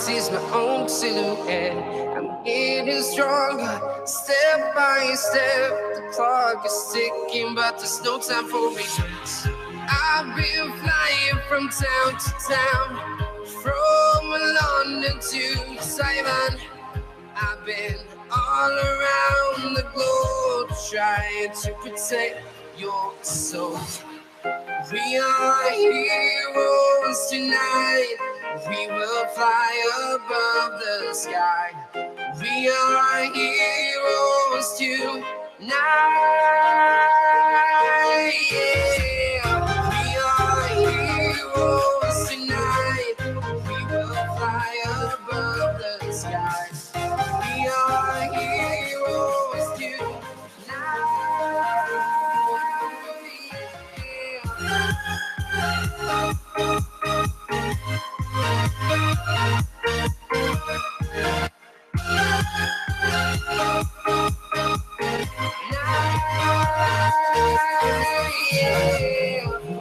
sees my own silhouette. I'm getting stronger, step by step. The clock is ticking, but there's no time for regrets. I've been flying from town to town, from London to Taiwan. I've been all around the globe trying to protect your soul. We are heroes tonight. We will fly above the sky. We are heroes tonight. Yeah. We are heroes tonight. We will fly above the sky. We are heroes tonight.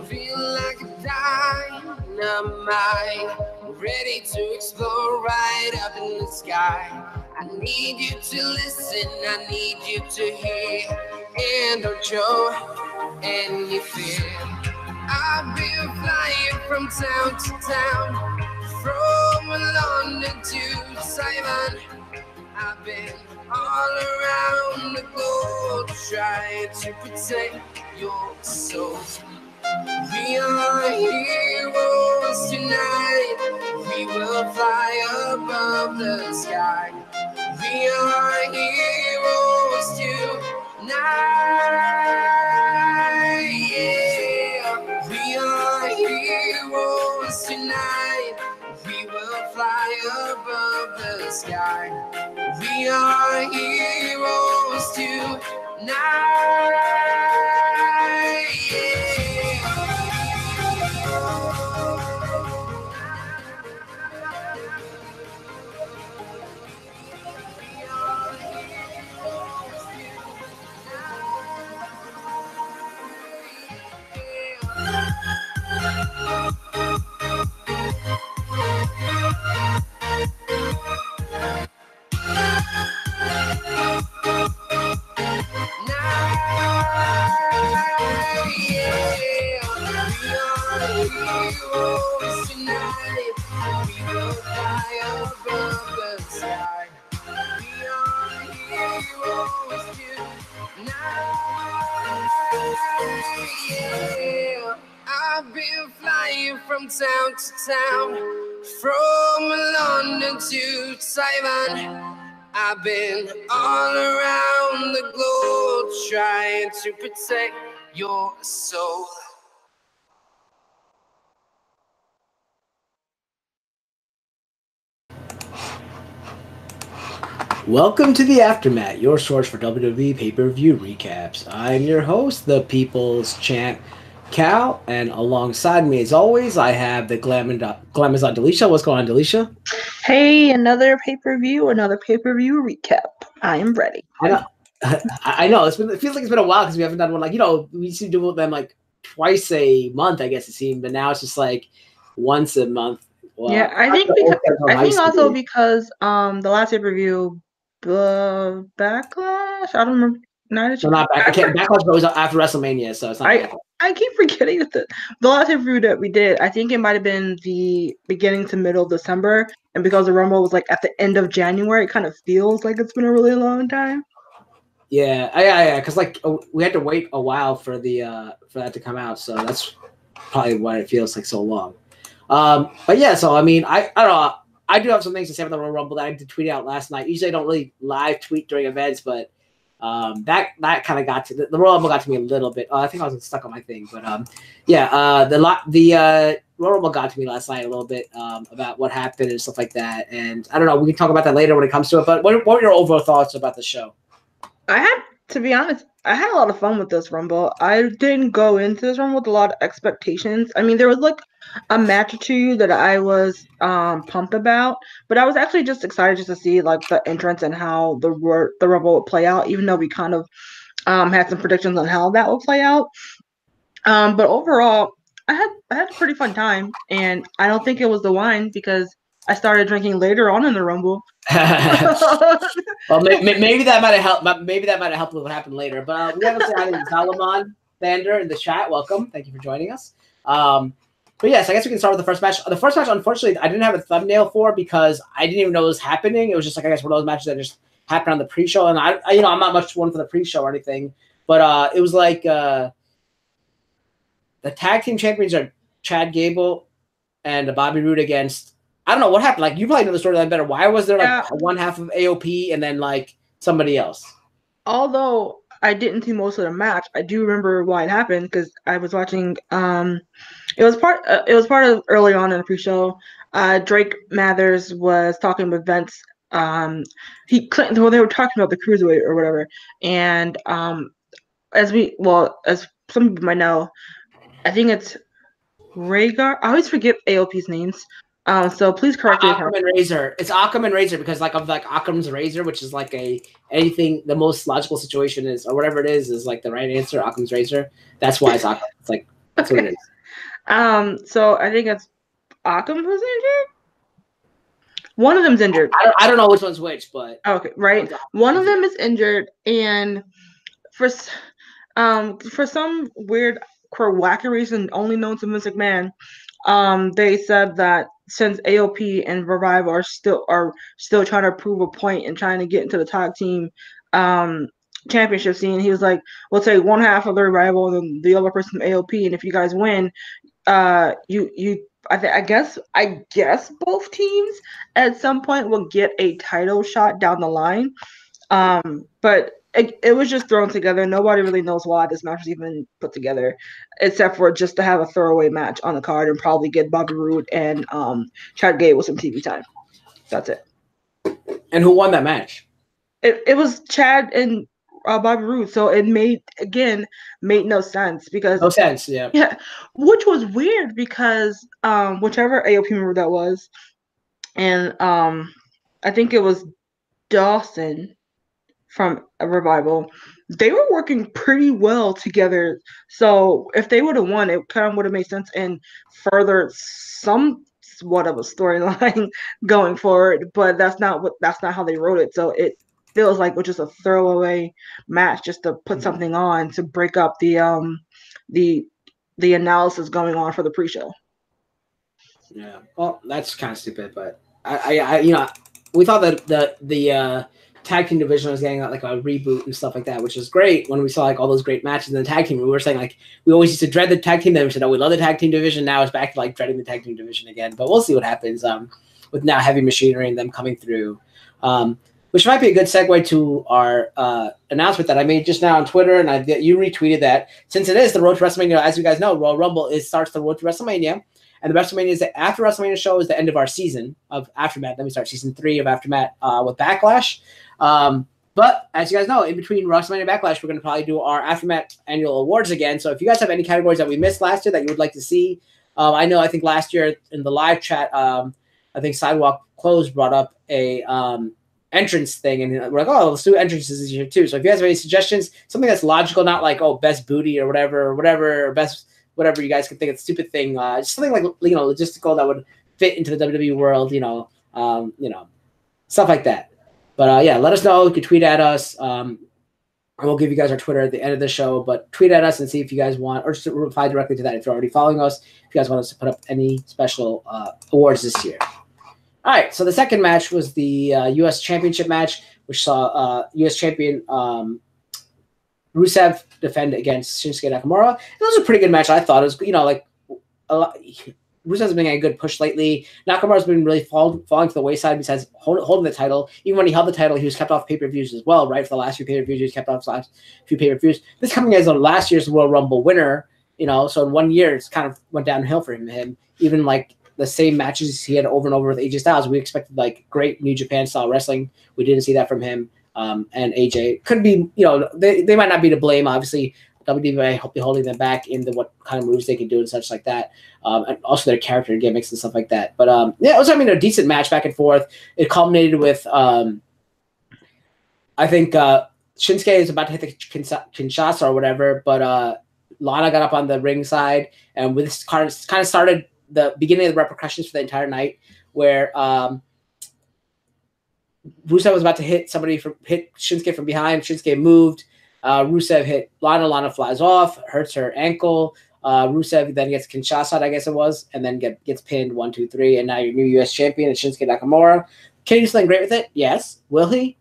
Feel like a dynamite, ready to explode right up in the sky. I need you to listen, I need you to hear, and don't show any fear. I've been flying from town to town, from London to Taiwan. I've been all around the globe trying to protect your soul. We are heroes tonight. We will fly above the sky. We are heroes tonight. Yeah. We are heroes tonight. We will fly above the sky. We are heroes tonight. Yeah. I've been flying from town to town, from London to Taiwan. I've been all around the globe trying to protect your soul. Welcome to the AfterMat, your source for WWE pay-per-view recaps. I'm your host, the People's Champ, Cal, and alongside me, as always, I have the Glamazon Delisha. What's going on, Delisha? Hey, another pay-per-view recap. I am ready. I know. It feels like it's been a while because we haven't done one. Like, we used to do them like twice a month, I guess it seemed, but now it's just like once a month. Well, yeah, I think also because the last pay-per-view, Backlash. I don't remember. Backlash goes after WrestleMania, so it's not. I keep forgetting that the last pay-per-view that we did, I think it might have been the beginning to middle of December, and because the Rumble was like at the end of January, it kind of feels like it's been a really long time. Yeah, because like we had to wait a while for for that to come out, so that's probably why it feels like so long. But yeah, so I mean, I don't know. I do have some things to say about the Royal Rumble that I did tweet out last night. Usually I don't really live tweet during events, but that kind of got to the Royal Rumble got to me a little bit. I think I was stuck on my thing, but the Royal Rumble got to me last night a little bit about what happened and stuff like that. And I don't know, we can talk about that later when it comes to it. But what were your overall thoughts about the show? To be honest, I had a lot of fun with this Rumble. I didn't go into this Rumble with a lot of expectations. I mean, there was like a match or two that I was pumped about, but I was actually just excited just to see like the entrance and how the Rumble would play out, even though we kind of had some predictions on how that would play out. But overall, I had a pretty fun time, and I don't think it was the wine because I started drinking later on in the Rumble. Well, maybe that might have helped. Maybe that might have helped with what happened later. But we haven't said hi to Solomon Vander in the chat. Welcome. Thank you for joining us. But yes, I guess we can start with the first match. The first match, unfortunately, I didn't have a thumbnail for because I didn't even know it was happening. It was just like, I guess, one of those matches that just happened on the pre-show. And I I'm not much one for the pre-show or anything. But it was like the tag team champions are Chad Gable and Bobby Roode against, I don't know what happened. Like, you probably know the storyline better. Why was there like one half of AOP and then like somebody else? Although I didn't see most of the match, I do remember why it happened because I was watching. It was part of early on in the pre-show. Drake Mathers was talking with Vince. They were talking about the cruiserweight or whatever. And as some people might know, I think it's Rhaegar. I always forget AOP's names. So please correct me. Occam and Razor. It's Occam and Razor because of Occam's Razor, which is like anything. The most logical situation is, or whatever it is like the right answer. Occam's Razor. That's why it's Occam. It's like that's what it is. So I think it's Occam who's injured. One of them's injured. I don't know which one's which, but okay, right. One of them is injured, and for some weird wacky reason only known to Vince McMahon, they said that since AOP and Revival are still trying to prove a point and trying to get into the tag team championship scene, he was like, we'll take one half of the Revival and the other person from AOP, and if you guys win, I guess both teams at some point will get a title shot down the line. But it was just thrown together. Nobody really knows why this match was even put together, except for just to have a throwaway match on the card and probably get Bobby Roode and Chad Gable some TV time. That's it. And who won that match? It was Chad and Bobby Roode. So it made no sense because yeah, which was weird because whichever AOP member that was, and I think it was Dawson from a Revival, they were working pretty well together. So if they would have won, it kind of would have made sense and furthered somewhat of a storyline going forward. But that's not how they wrote it. So it feels like it was just a throwaway match just to put something on to break up the analysis going on for the pre-show. Yeah, well, that's kind of stupid, but I we thought that the tag team division was getting like a reboot and stuff like that, which is great. When we saw like all those great matches in the tag team, we were saying like we always used to dread the tag team. Then we said, oh, we love the tag team division. Now it's back to like dreading the tag team division again. But we'll see what happens with now Heavy Machinery and them coming through, which might be a good segue to our announcement that I made just now on Twitter, and you retweeted that. Since it is the Road to WrestleMania, as you guys know, Royal Rumble starts the Road to WrestleMania. And the WrestleMania is the after WrestleMania show is the end of our season of AfterMat. Then we start season 3 of AfterMat with Backlash. But as you guys know, in between WrestleMania and Backlash, we're going to probably do our AfterMat annual awards again. So if you guys have any categories that we missed last year that you would like to see, I think last year in the live chat, I think Sidewalk Close brought up a entrance thing, and we're like, oh, let's do entrances this year too. So if you guys have any suggestions, something that's logical, not like best booty or whatever, best whatever you guys can think of, stupid thing, just something like logistical that would fit into the WWE world, stuff like that. But let us know. You can tweet at us. And we'll give you guys our Twitter at the end of the show. But tweet at us and see if you guys want, or just reply directly to that if you're already following us. If you guys want us to put up any special awards this year. All right. So the second match was the U.S. Championship match, which saw U.S. Champion Rusev defend against Shinsuke Nakamura. It was a pretty good match. I thought it was, a lot. Rusev's been getting a good push lately. Nakamura's been really falling to the wayside besides holding the title. Even when he held the title, he was kept off pay-per-views as well, right? For the last few pay-per-views, he was kept off the last few pay-per-views. This coming as last year's Royal Rumble winner, so in 1 year, it's kind of went downhill for him. Even like the same matches he had over and over with AJ Styles, we expected like great New Japan style wrestling. We didn't see that from him. And AJ could be, they might not be to blame. Obviously, WWE hope be holding them back into what kind of moves they can do and such like that, and also their character gimmicks and stuff like that. But it was a decent match back and forth. It culminated with I think Shinsuke is about to hit the Kinshasa or whatever, but Lana got up on the ring side, and with this kind of started the beginning of the repercussions for the entire night, where Rusev was about to hit Shinsuke from behind. Shinsuke moved. Rusev hit Lana. Lana flies off, hurts her ankle. Rusev then gets Kinshasa, I guess it was, and then gets pinned 1, 2, 3, and now your new U.S. champion is Shinsuke Nakamura. Can he sling great with it? Yes. Will he?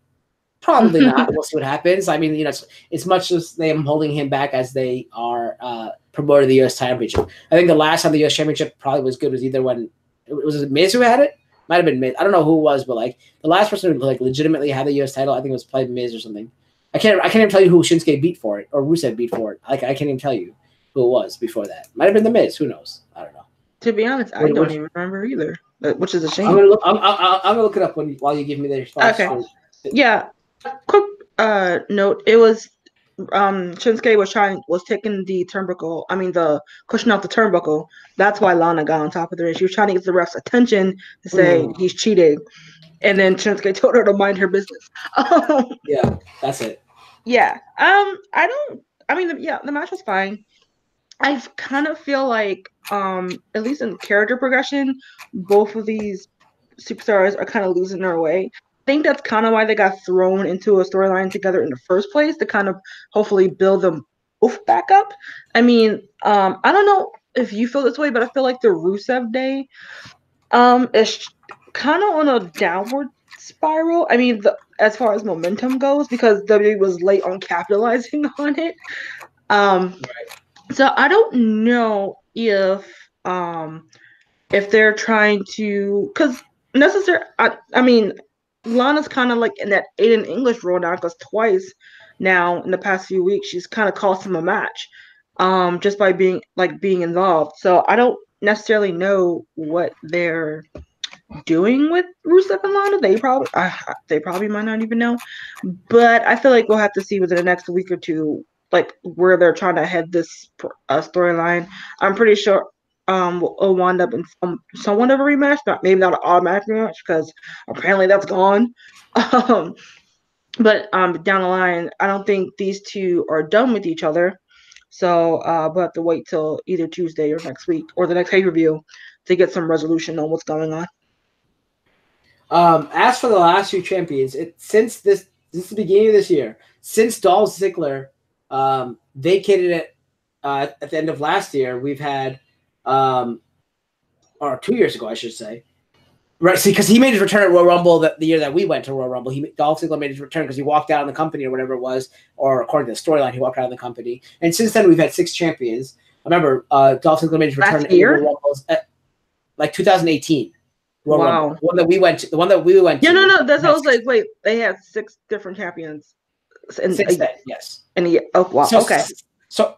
Probably not. We'll see what happens. I mean, it's much as them holding him back as they are promoting the U.S. Championship. I think the last time the U.S. Championship probably was good was either when it was Miz who had it. Might have been Miz. I don't know who it was, but like the last person who like legitimately had the U.S. title, I think it was probably Miz or something. I can't even tell you who Shinsuke beat for it or Rusev beat for it. Like I can't even tell you who it was before that. Might have been the Miz. Who knows? I don't know. To be honest, I don't even remember either, which is a shame. I'm gonna look it up while you give me the response. Okay. Yeah. Quick note. It was Shinsuke was taking the turnbuckle. I mean the cushion off the turnbuckle. That's why Lana got on top of the ring. She was trying to get the ref's attention to say he's cheating, and then Shinsuke told her to mind her business. Yeah, that's it. Yeah. The match was fine. I kind of feel like, at least in character progression, both of these superstars are kind of losing their way. I think that's kind of why they got thrown into a storyline together in the first place, to kind of hopefully build them both back up. I mean, I don't know if you feel this way, but I feel like the Rusev Day is kind of on a downward spiral. I mean, as far as momentum goes, because WWE was late on capitalizing on it. Right. So I don't know if they're trying to, because I mean, Lana's kind of like in that Aiden English role now, because twice now in the past few weeks she's kind of cost him a match, just by being involved. So I don't necessarily know what they're doing with Rusev and Lana. They probably might not even know, but I feel like we'll have to see within the next week or two, like where they're trying to head this storyline. I'm pretty sure will wind up in somewhat of a rematch, maybe not an automatic rematch because apparently that's gone. But down the line, I don't think these two are done with each other. So we'll have to wait till either Tuesday or next week or the next pay-per-view to get some resolution on what's going on. As for the last few champions, since the beginning of this year, since Dolph Ziggler vacated it at the end of last year, we've had, or 2 years ago, I should say. Right, see, because he made his return at Royal Rumble the year that we went to Royal Rumble. Dolph Ziggler made his return because he walked out of the company or whatever it was, or according to the storyline, he walked out of the company. And since then, we've had 6 champions. Remember, Dolph Ziggler made his return last year? at Royal Rumbles like 2018. Royal wow, Rumble. The one that we went to. Yeah, no. That's what I was like. Wait, they had 6 different champions. Since then, yes. Wow. Okay. So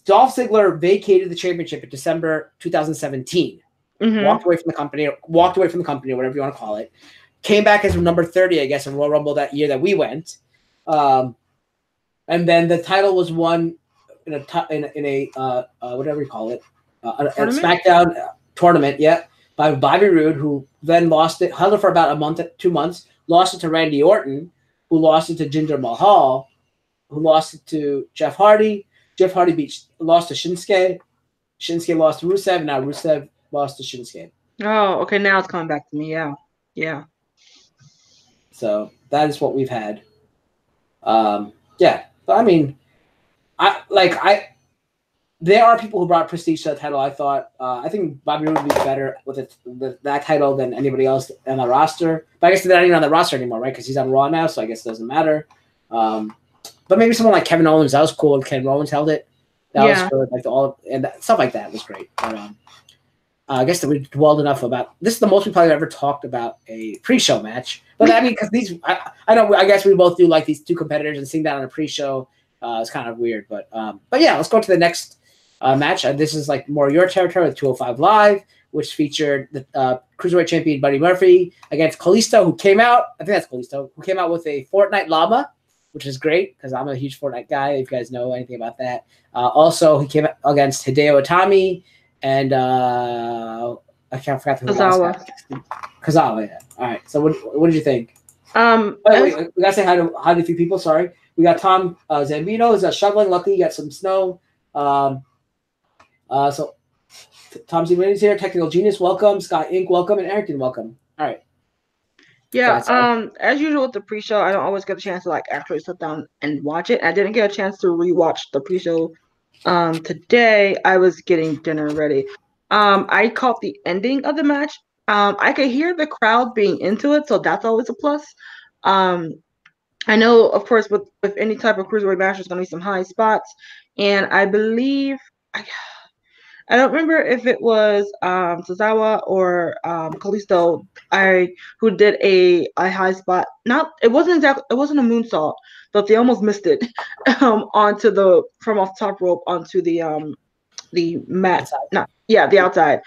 Dolph Ziggler vacated the championship in December 2017. Mm-hmm. Walked away from the company, or whatever you want to call it. Came back as number 30, I guess, in Royal Rumble that year that we went. And then the title was won in a whatever you call it, a SmackDown tournament, by Bobby Roode, who then lost it, held it for about 2 months, lost it to Randy Orton, who lost it to Jinder Mahal, who lost it to Jeff Hardy. Jeff Hardy lost to Shinsuke. Shinsuke lost to Rusev, and now Rusev lost to Shinsuke. Oh, okay. Now it's coming back to me. Yeah. So that is what we've had. But I mean, there are people who brought prestige to the title. I think Bobby Roode would be better with that title than anybody else on the roster. But I guess they're not even on the roster anymore, right? Because he's on Raw now, so I guess it doesn't matter. But maybe someone like Kevin Owens, that was cool. If Kevin Owens held it, that was good. Stuff like that was great. But I guess that we dwelled enough about this. Is the most we probably ever talked about a pre-show match. But I mean, because I guess we both do like these 2 competitors, and seeing that on a pre-show is kind of weird. But yeah, let's go to the next match. This is like more your territory with 205 Live, which featured the Cruiserweight champion Buddy Murphy against Kalisto, who came out with a Fortnite llama, which is great because I'm a huge Fortnite guy, if you guys know anything about that. Also, he came out against Hideo Itami and I forgot the Kazawa. Yeah. All right. So what did you think? Wait, we gotta say hi to a few people. Sorry, we got Tom Zambino is shoveling. Luckily, you got some snow. So Tom Z. Winnings here. Technical Genius, welcome. Scott Inc., welcome. And Arrington, welcome. All right. Yeah, as usual with the pre-show, I don't always get a chance to like actually sit down and watch it. I didn't get a chance to rewatch the pre-show today. I was getting dinner ready. I caught the ending of the match. I could hear the crowd being into it, so that's always a plus. I know, of course, with any type of cruiserweight match, there's going to be some high spots, and I believe I don't remember if it was Tozawa or Kalisto who did a high spot. It wasn't a moonsault, but they almost missed it from off the top rope onto the mat. The outside,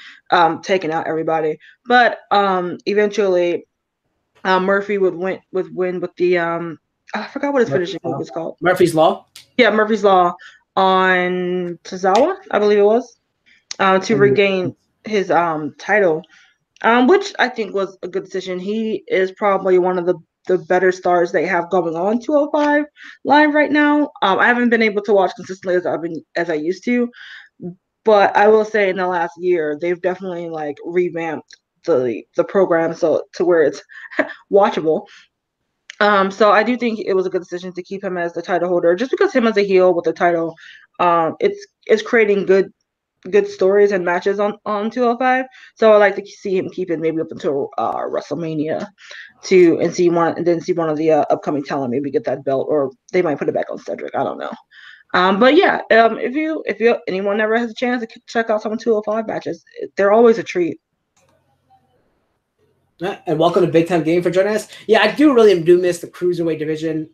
taking out everybody. But eventually, Murphy would win with the I forgot what his finishing move was called. Murphy's Law. Yeah, Murphy's Law on Tozawa, I believe it was. To regain his title, which I think was a good decision. He is probably one of the better stars they have going on 205 Live right now. I haven't been able to watch consistently as I used to, but I will say in the last year they've definitely like revamped the program so to where it's watchable. So I do think it was a good decision to keep him as the title holder, just because him as a heel with the title, it's creating good stories and matches on 205. So I like to see him keep it maybe up until WrestleMania and see one of the upcoming talent maybe get that belt, or they might put it back on Cedric. I don't know. But yeah, if anyone ever has a chance to check out some 205 matches, they're always a treat. And welcome to Big Time Game for joining us. Yeah, I really do miss the cruiserweight division.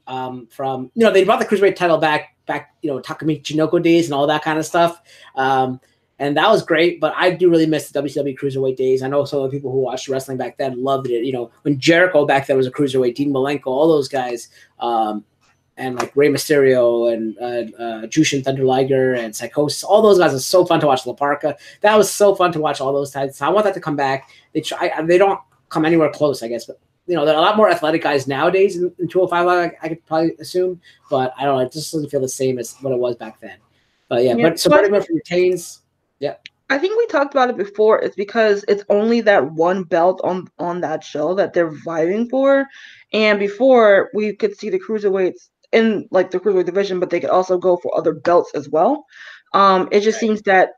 From they brought the cruiserweight title back Takumi Chinoko days and all that kind of stuff. And that was great, but I do really miss the WCW cruiserweight days. I know some of the people who watched wrestling back then loved it. When Jericho back then was a cruiserweight, Dean Malenko, all those guys, and like Rey Mysterio and Jushin Thunder Liger and Psychosis, all those guys are so fun to watch. La Parka, that was so fun to watch all those times. So I want that to come back. They don't come anywhere close, I guess, but there are a lot more athletic guys nowadays in 205. I could probably assume, but I don't know. It just doesn't feel the same as what it was back then. But yeah. So Buddy Murphy retains. Yeah, I think we talked about it before. It's because it's only that one belt on that show that they're vying for, and before we could see the cruiserweights in like the cruiserweight division, but they could also go for other belts as well. It just seems that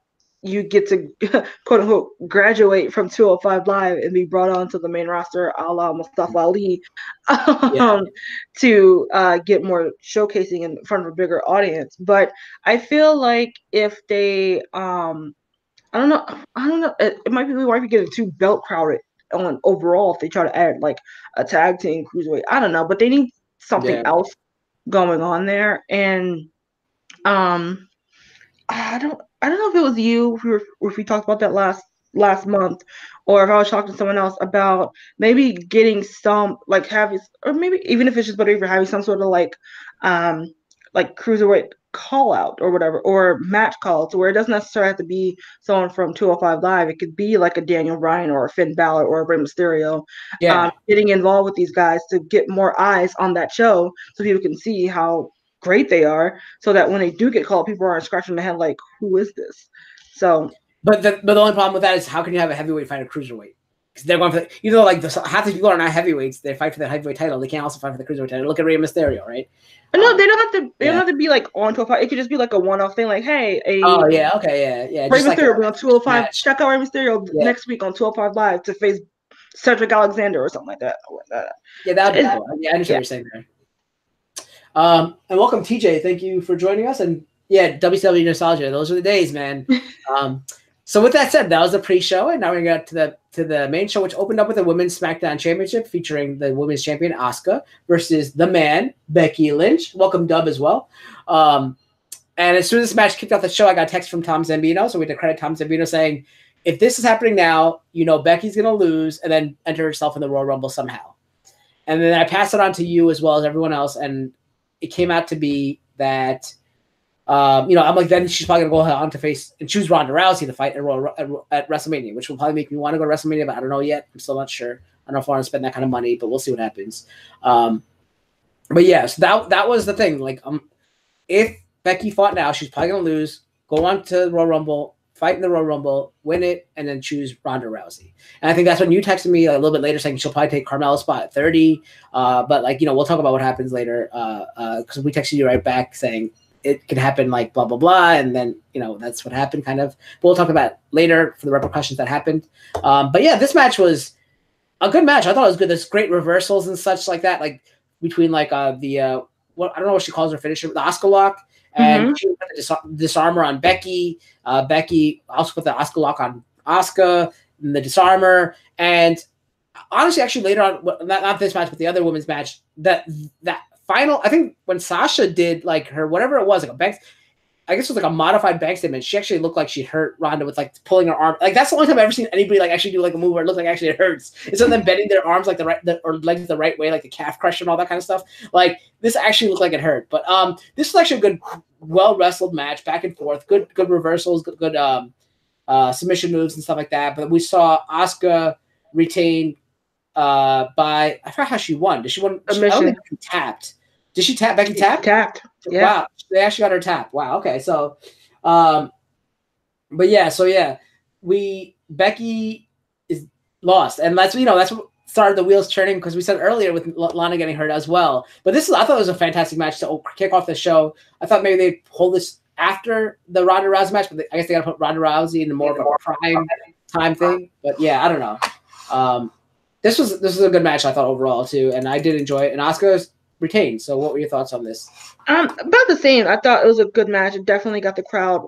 you get to quote unquote graduate from 205 Live and be brought onto the main roster, a la Mustafa Ali, to get more showcasing in front of a bigger audience. But I feel like if they I don't know. It might be getting too belt crowded on overall if they try to add like a tag team cruiserweight. I don't know, but they need something else going on there. And I don't know if it was you if we talked about that last month, or if I was talking to someone else about maybe getting some like having, or maybe even if it's just better for having some sort of like cruiserweight call out or whatever, or match call, to where it doesn't necessarily have to be someone from 205 Live. It could be like a Daniel Bryan or a Finn Balor or a Rey Mysterio, getting involved with these guys to get more eyes on that show, so people can see how great they are, so that when they do get called, people aren't scratching their head like, who is this? So, but the only problem with that is, how can you have a heavyweight fight a cruiserweight? Because they're going for half the people are not heavyweights. They fight for the heavyweight title. They can't also fight for the cruiserweight title. Look at Rey Mysterio, right? No, they don't have to. They don't have to be like on 205. It could just be like a one-off thing, like, hey, Rey Mysterio on 205. Check out Rey Mysterio next week on 205 Live to face Cedric Alexander or something like that. Yeah, that'd be cool. Yeah, I understand what you're saying there. And welcome, TJ. Thank you for joining us. And yeah, WCW nostalgia. Those are the days, man. So with that said, that was the pre-show, and now we're gonna get to the main show, which opened up with a Women's SmackDown Championship featuring the Women's Champion Asuka versus the Man Becky Lynch. Welcome, Dub, as well. And as soon as this match kicked off the show, I got a text from Tom Zambino, so we had to credit Tom Zambino saying, if this is happening now, Becky's gonna lose and then enter herself in the Royal Rumble somehow. And then I passed it on to you as well as everyone else, and it came out to be that. I'm like, then she's probably going to go on to face and choose Ronda Rousey to fight at WrestleMania, which will probably make me want to go to WrestleMania, but I don't know yet. I'm still not sure. I don't know if I want to spend that kind of money, but we'll see what happens. But yeah, so that was the thing. Like, if Becky fought now, she's probably going to lose, go on to the Royal Rumble, fight in the Royal Rumble, win it, and then choose Ronda Rousey. And I think that's when you texted me a little bit later saying she'll probably take Carmella's spot at 30. But like, we'll talk about what happens later. Because we texted you right back saying it can happen like blah, blah, blah. And then, that's what happened kind of. But we'll talk about later for the repercussions that happened. But yeah, this match was a good match. I thought it was good. There's great reversals and such like that. Like between like I don't know what she calls her finisher, the Oscar lock. And she put the disarmer on Becky. Becky also put the Oscar lock on Asuka, and the disarmer. And honestly, actually later on, not this match, but the other women's match, that final, I think when Sasha did like her, whatever it was, like a bank, I guess it was like a modified bank statement. She actually looked like she hurt Ronda with like pulling her arm. Like that's the only time I've ever seen anybody like actually do like a move where it looks like actually it hurts. Instead of them bending their arms like or legs the right way, like the calf crusher and all that kind of stuff. Like this actually looked like it hurt. But this was actually a good, well wrestled match, back and forth. Good reversals, good submission moves and stuff like that. But we saw Asuka retain by, I forgot how she won. Did she win? I don't think she tapped. Did she tap? Becky tapped? Tapped. Yeah. Wow. They actually got her tap. Wow. Okay. So, but yeah. So yeah, Becky is lost, and that's what started the wheels turning, because we said earlier with Lana getting hurt as well. But I thought it was a fantastic match to kick off the show. I thought maybe they'd hold this after the Ronda Rousey match, but I guess they got to put Ronda Rousey in more of a prime time thing. But yeah, I don't know. This was a good match, I thought, overall too, and I did enjoy it. And Asuka's retained. So what were your thoughts on this? About the same. I thought it was a good match. It definitely got the crowd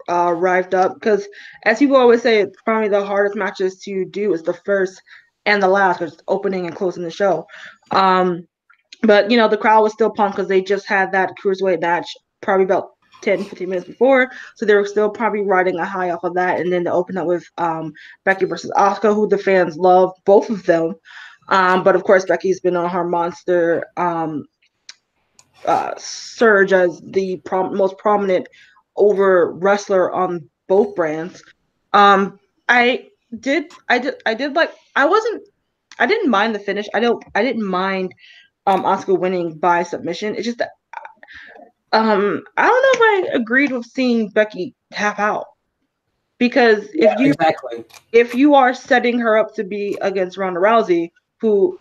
revved up, because as people always say, it's probably the hardest matches to do is the first and the last, because it's opening and closing the show. But the crowd was still pumped because they just had that cruiserweight match probably about 10-15 minutes before, so they were still probably riding a high off of that. And then to open up with Becky versus Asuka, who the fans love, both of them. But of course, Becky's been on her monster surge as the most prominent over wrestler on both brands. I didn't mind the finish. I didn't mind Asuka winning by submission. It's just that I don't know if I agreed with seeing Becky tap out, because if you are setting her up to be against Ronda Rousey, who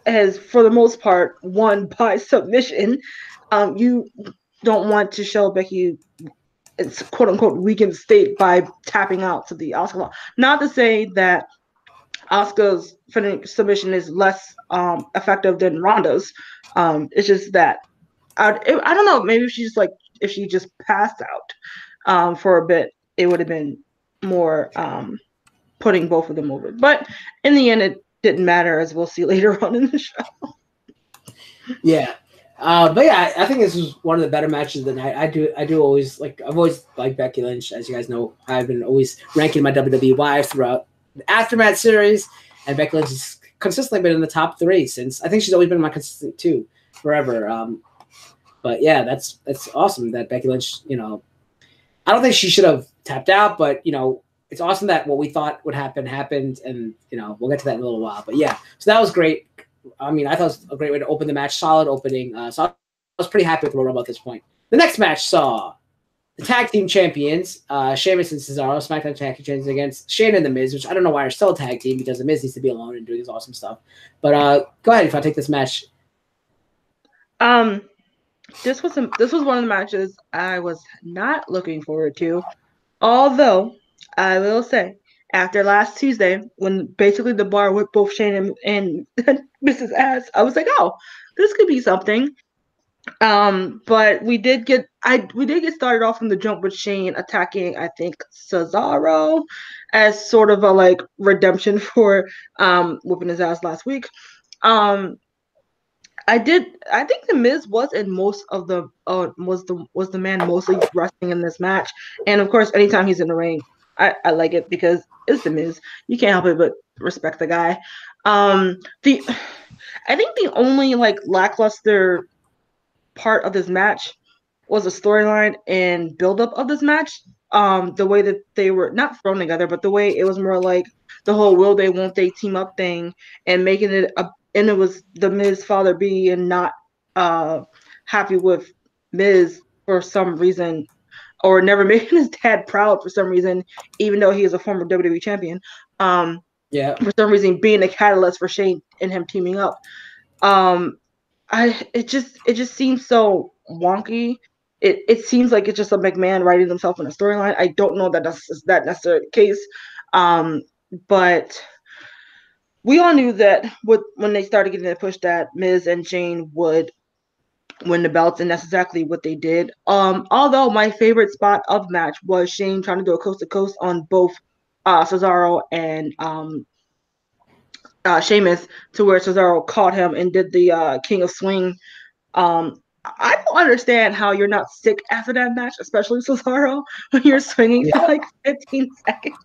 has for the most part won by submission, you don't want to show Becky its quote unquote weakened state by tapping out to the Asuka lock. Not to say that Asuka's submission is less effective than Ronda's. It's just that I don't know. Maybe if she just passed out for a bit, it would have been more putting both of them over. But in the end, it didn't matter, as we'll see later on in the show. Yeah. But yeah, I think this was one of the better matches of the night. I've always liked Becky Lynch. As you guys know, I've been always ranking my WWE wives throughout the AfterMat series, and Becky Lynch has consistently been in the top 3 since. I think she's always been my consistent 2 forever. But yeah, that's awesome that Becky Lynch, I don't think she should have tapped out, but it's awesome that what we thought would happen happened, and we'll get to that in a little while. But yeah, so that was great. I mean, I thought it was a great way to open the match, solid opening. So I was pretty happy with the Royal Rumble at this point. The next match saw the tag team champions, Sheamus and Cesaro, SmackDown tag team champions against Shane and The Miz, which I don't know why they're still a tag team, because The Miz needs to be alone and doing his awesome stuff. But go ahead if I take this match. This was one of the matches I was not looking forward to, although I will say, after last Tuesday, when basically the bar whipped both Shane and Mrs. Ass, I was like, oh, this could be something. But we did get started off from the jump with Shane attacking, I think, Cesaro as sort of a redemption for whooping his ass last week. I think The Miz was in most of the was the man mostly wrestling in this match, and of course, anytime he's in the ring, I like it because it's The Miz. You can't help it but respect the guy. I think the only lackluster part of this match was the storyline and buildup of this match. The way that they were not thrown together, but the way it was more like the whole will they won't they team up thing, and making it and it was The Miz father being not happy with Miz for some reason or never making his dad proud for some reason, even though he is a former WWE champion. For some reason, being a catalyst for Shane and him teaming up. It just seems so wonky. It seems like it's just a McMahon writing himself in a storyline. I don't know that that's necessarily the case. But we all knew that when they started getting the push that Miz and Shane would win the belts, and that's exactly what they did. Although my favorite spot of the match was Shane trying to do a coast to coast on both Cesaro and Sheamus, to where Cesaro caught him and did the King of Swing. I don't understand how you're not sick after that match, especially Cesaro, when you're swinging for like 15 seconds.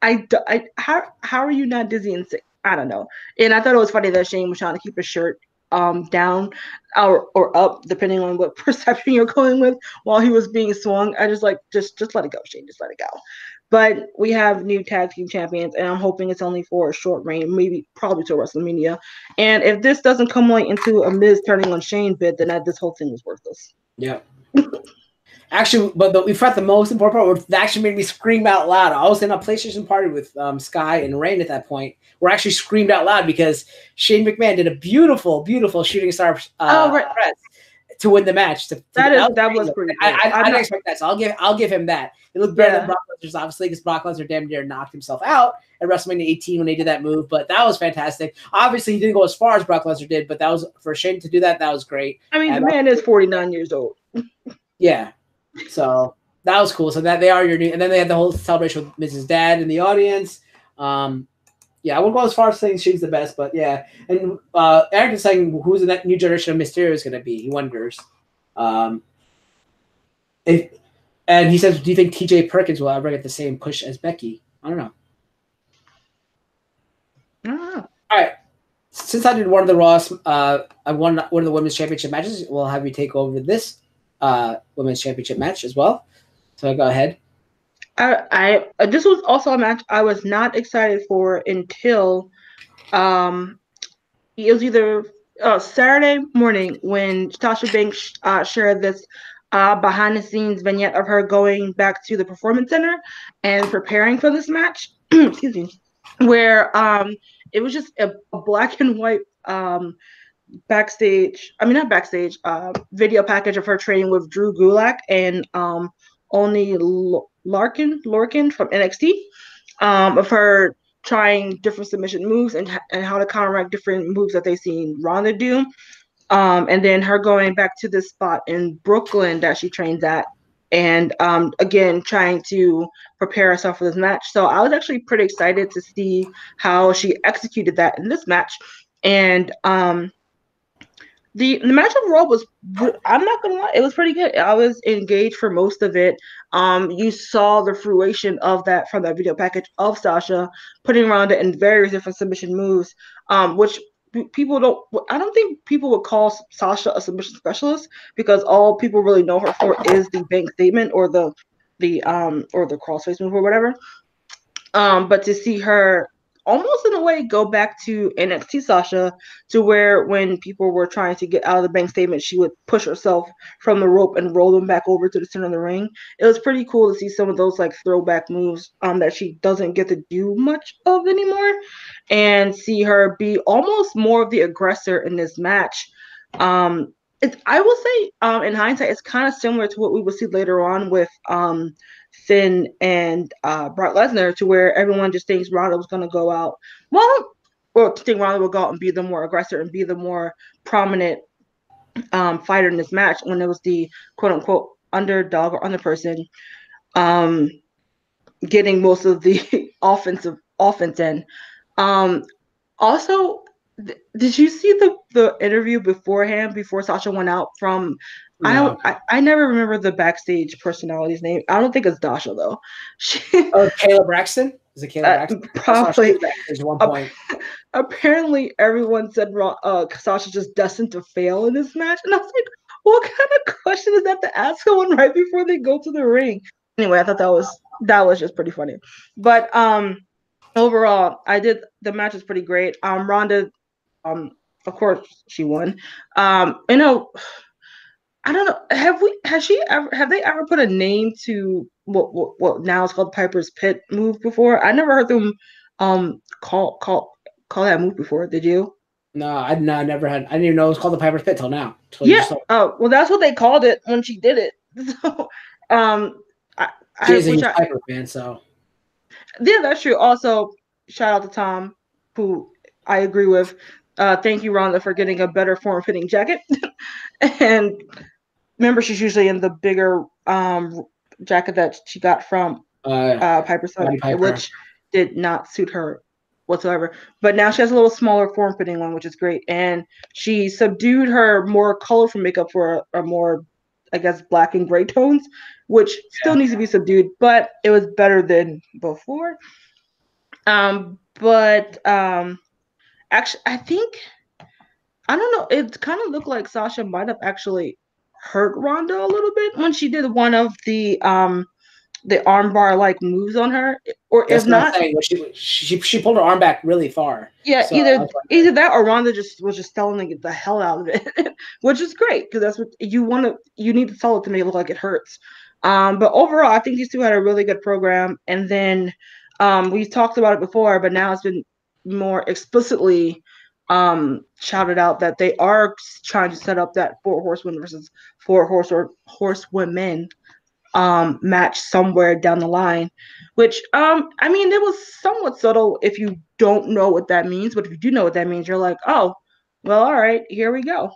How are you not dizzy and sick? I don't know. And I thought it was funny that Shane was trying to keep his shirt down or up, depending on what perception you're going with, while he was being swung. I just let it go, Shane. Just let it go. But we have new tag team champions, and I'm hoping it's only for a short reign, probably to WrestleMania. And if this doesn't come into a Miz turning on Shane bit, then this whole thing was worthless. Yeah. Actually, but we forgot the most important part, that actually made me scream out loud. I was in a PlayStation party with Sky and Rain at that point, where I actually screamed out loud because Shane McMahon did a beautiful, beautiful shooting star press to win the match. That was pretty cool. I didn't expect that, so I'll give him that. It looked better than Brock Lesnar's, obviously, because Brock Lesnar damn near knocked himself out at WrestleMania 18 when they did that move. But that was fantastic. Obviously, he didn't go as far as Brock Lesnar did, but that was for Shane to do that. That was great. I mean, the man is 49 years old. Yeah, so that was cool. So that they are your new, and then they had the whole celebration with Mrs. Dad in the audience. Yeah, I won't go as far as saying she's the best, but yeah. And Eric is saying who's the new generation of Mysterio is going to be. He wonders. And he says, do you think TJ Perkins will ever get the same push as Becky? I don't know. All right. Since I did one of the Raws, I won one of the women's championship matches. We'll have you take over this women's championship match as well. So go ahead. This was also a match I was not excited for until it was either Saturday morning when Sasha Banks shared this behind the scenes vignette of her going back to the Performance Center and preparing for this match. Excuse me. Where it was just a black and white video package of her training with Drew Gulak and Oni Larkin from NXT, of her trying different submission moves and how to counteract different moves that they've seen Ronda do. And then her going back to this spot in Brooklyn that she trains at, and again trying to prepare herself for this match. So I was actually pretty excited to see how she executed that in this match. And the match overall was, I'm not gonna lie, it was pretty good. I was engaged for most of it. You saw the fruition of that from that video package of Sasha putting Ronda in various different submission moves, which I don't think people would call Sasha a submission specialist, because all people really know her for is the bank statement or the crossface move or whatever. But to see her almost in a way go back to NXT Sasha, to where when people were trying to get out of the bank statement, she would push herself from the rope and roll them back over to the center of the ring. It was pretty cool to see some of those like throwback moves that she doesn't get to do much of anymore, and see her be almost more of the aggressor in this match. I will say, in hindsight, it's kind of similar to what we will see later on with Finn and Brock Lesnar, to where everyone just thinks Ronda was going to go out. To think Ronda would go out and be the more aggressor and be the more prominent fighter in this match, when it was the quote unquote underdog or underperson getting most of the offense in. Also, did you see the interview beforehand, before Sasha went out from? No. I never remember the backstage personality's name. I don't think it's Dasha though. Kayla Braxton? Is it Kayla Braxton? Probably. At one point. Apparently, everyone said Sasha's just destined to fail in this match, and I was like, what kind of question is that to ask someone right before they go to the ring? Anyway, I thought that was just pretty funny. But overall, the match was pretty great. Ronda, of course, she won. I don't know. Have they ever put a name to what now is called Piper's Pit move before? I never heard them call that move before. Did you? No, I never had. I didn't even know it was called the Piper's Pit till now. Till you Yeah. just told. Oh, well, that's what they called it when she did it. So, um, She is a which huge Piper fan, so yeah, that's true. Also, shout out to Tom, who I agree with. Thank you, Rhonda, for getting a better form-fitting jacket. And remember, she's usually in the bigger jacket that she got from Piper's Son, Piper. which did not suit her whatsoever. But now she has a little smaller form-fitting one, which is great. And she subdued her more colorful makeup for a more, I guess, black and gray tones, which still needs to be subdued, but it was better than before. But actually, I think I don't know. It kind of looked like Sasha might have actually hurt Ronda a little bit when she did one of the armbar like moves on her, or That's if what I'm not, saying. She pulled her arm back really far. yeah, So either that or Ronda was just selling the hell out of it, which is great because that's what you need to sell it to make it look like it hurts. But overall, I think these two had a really good program, and then we talked about it before, but now it's been more explicitly shouted out that they are trying to set up that four horsewomen versus horsewomen match somewhere down the line, which I mean it was somewhat subtle if you don't know what that means, but if you do know what that means, you're like, oh, well, all right, here we go.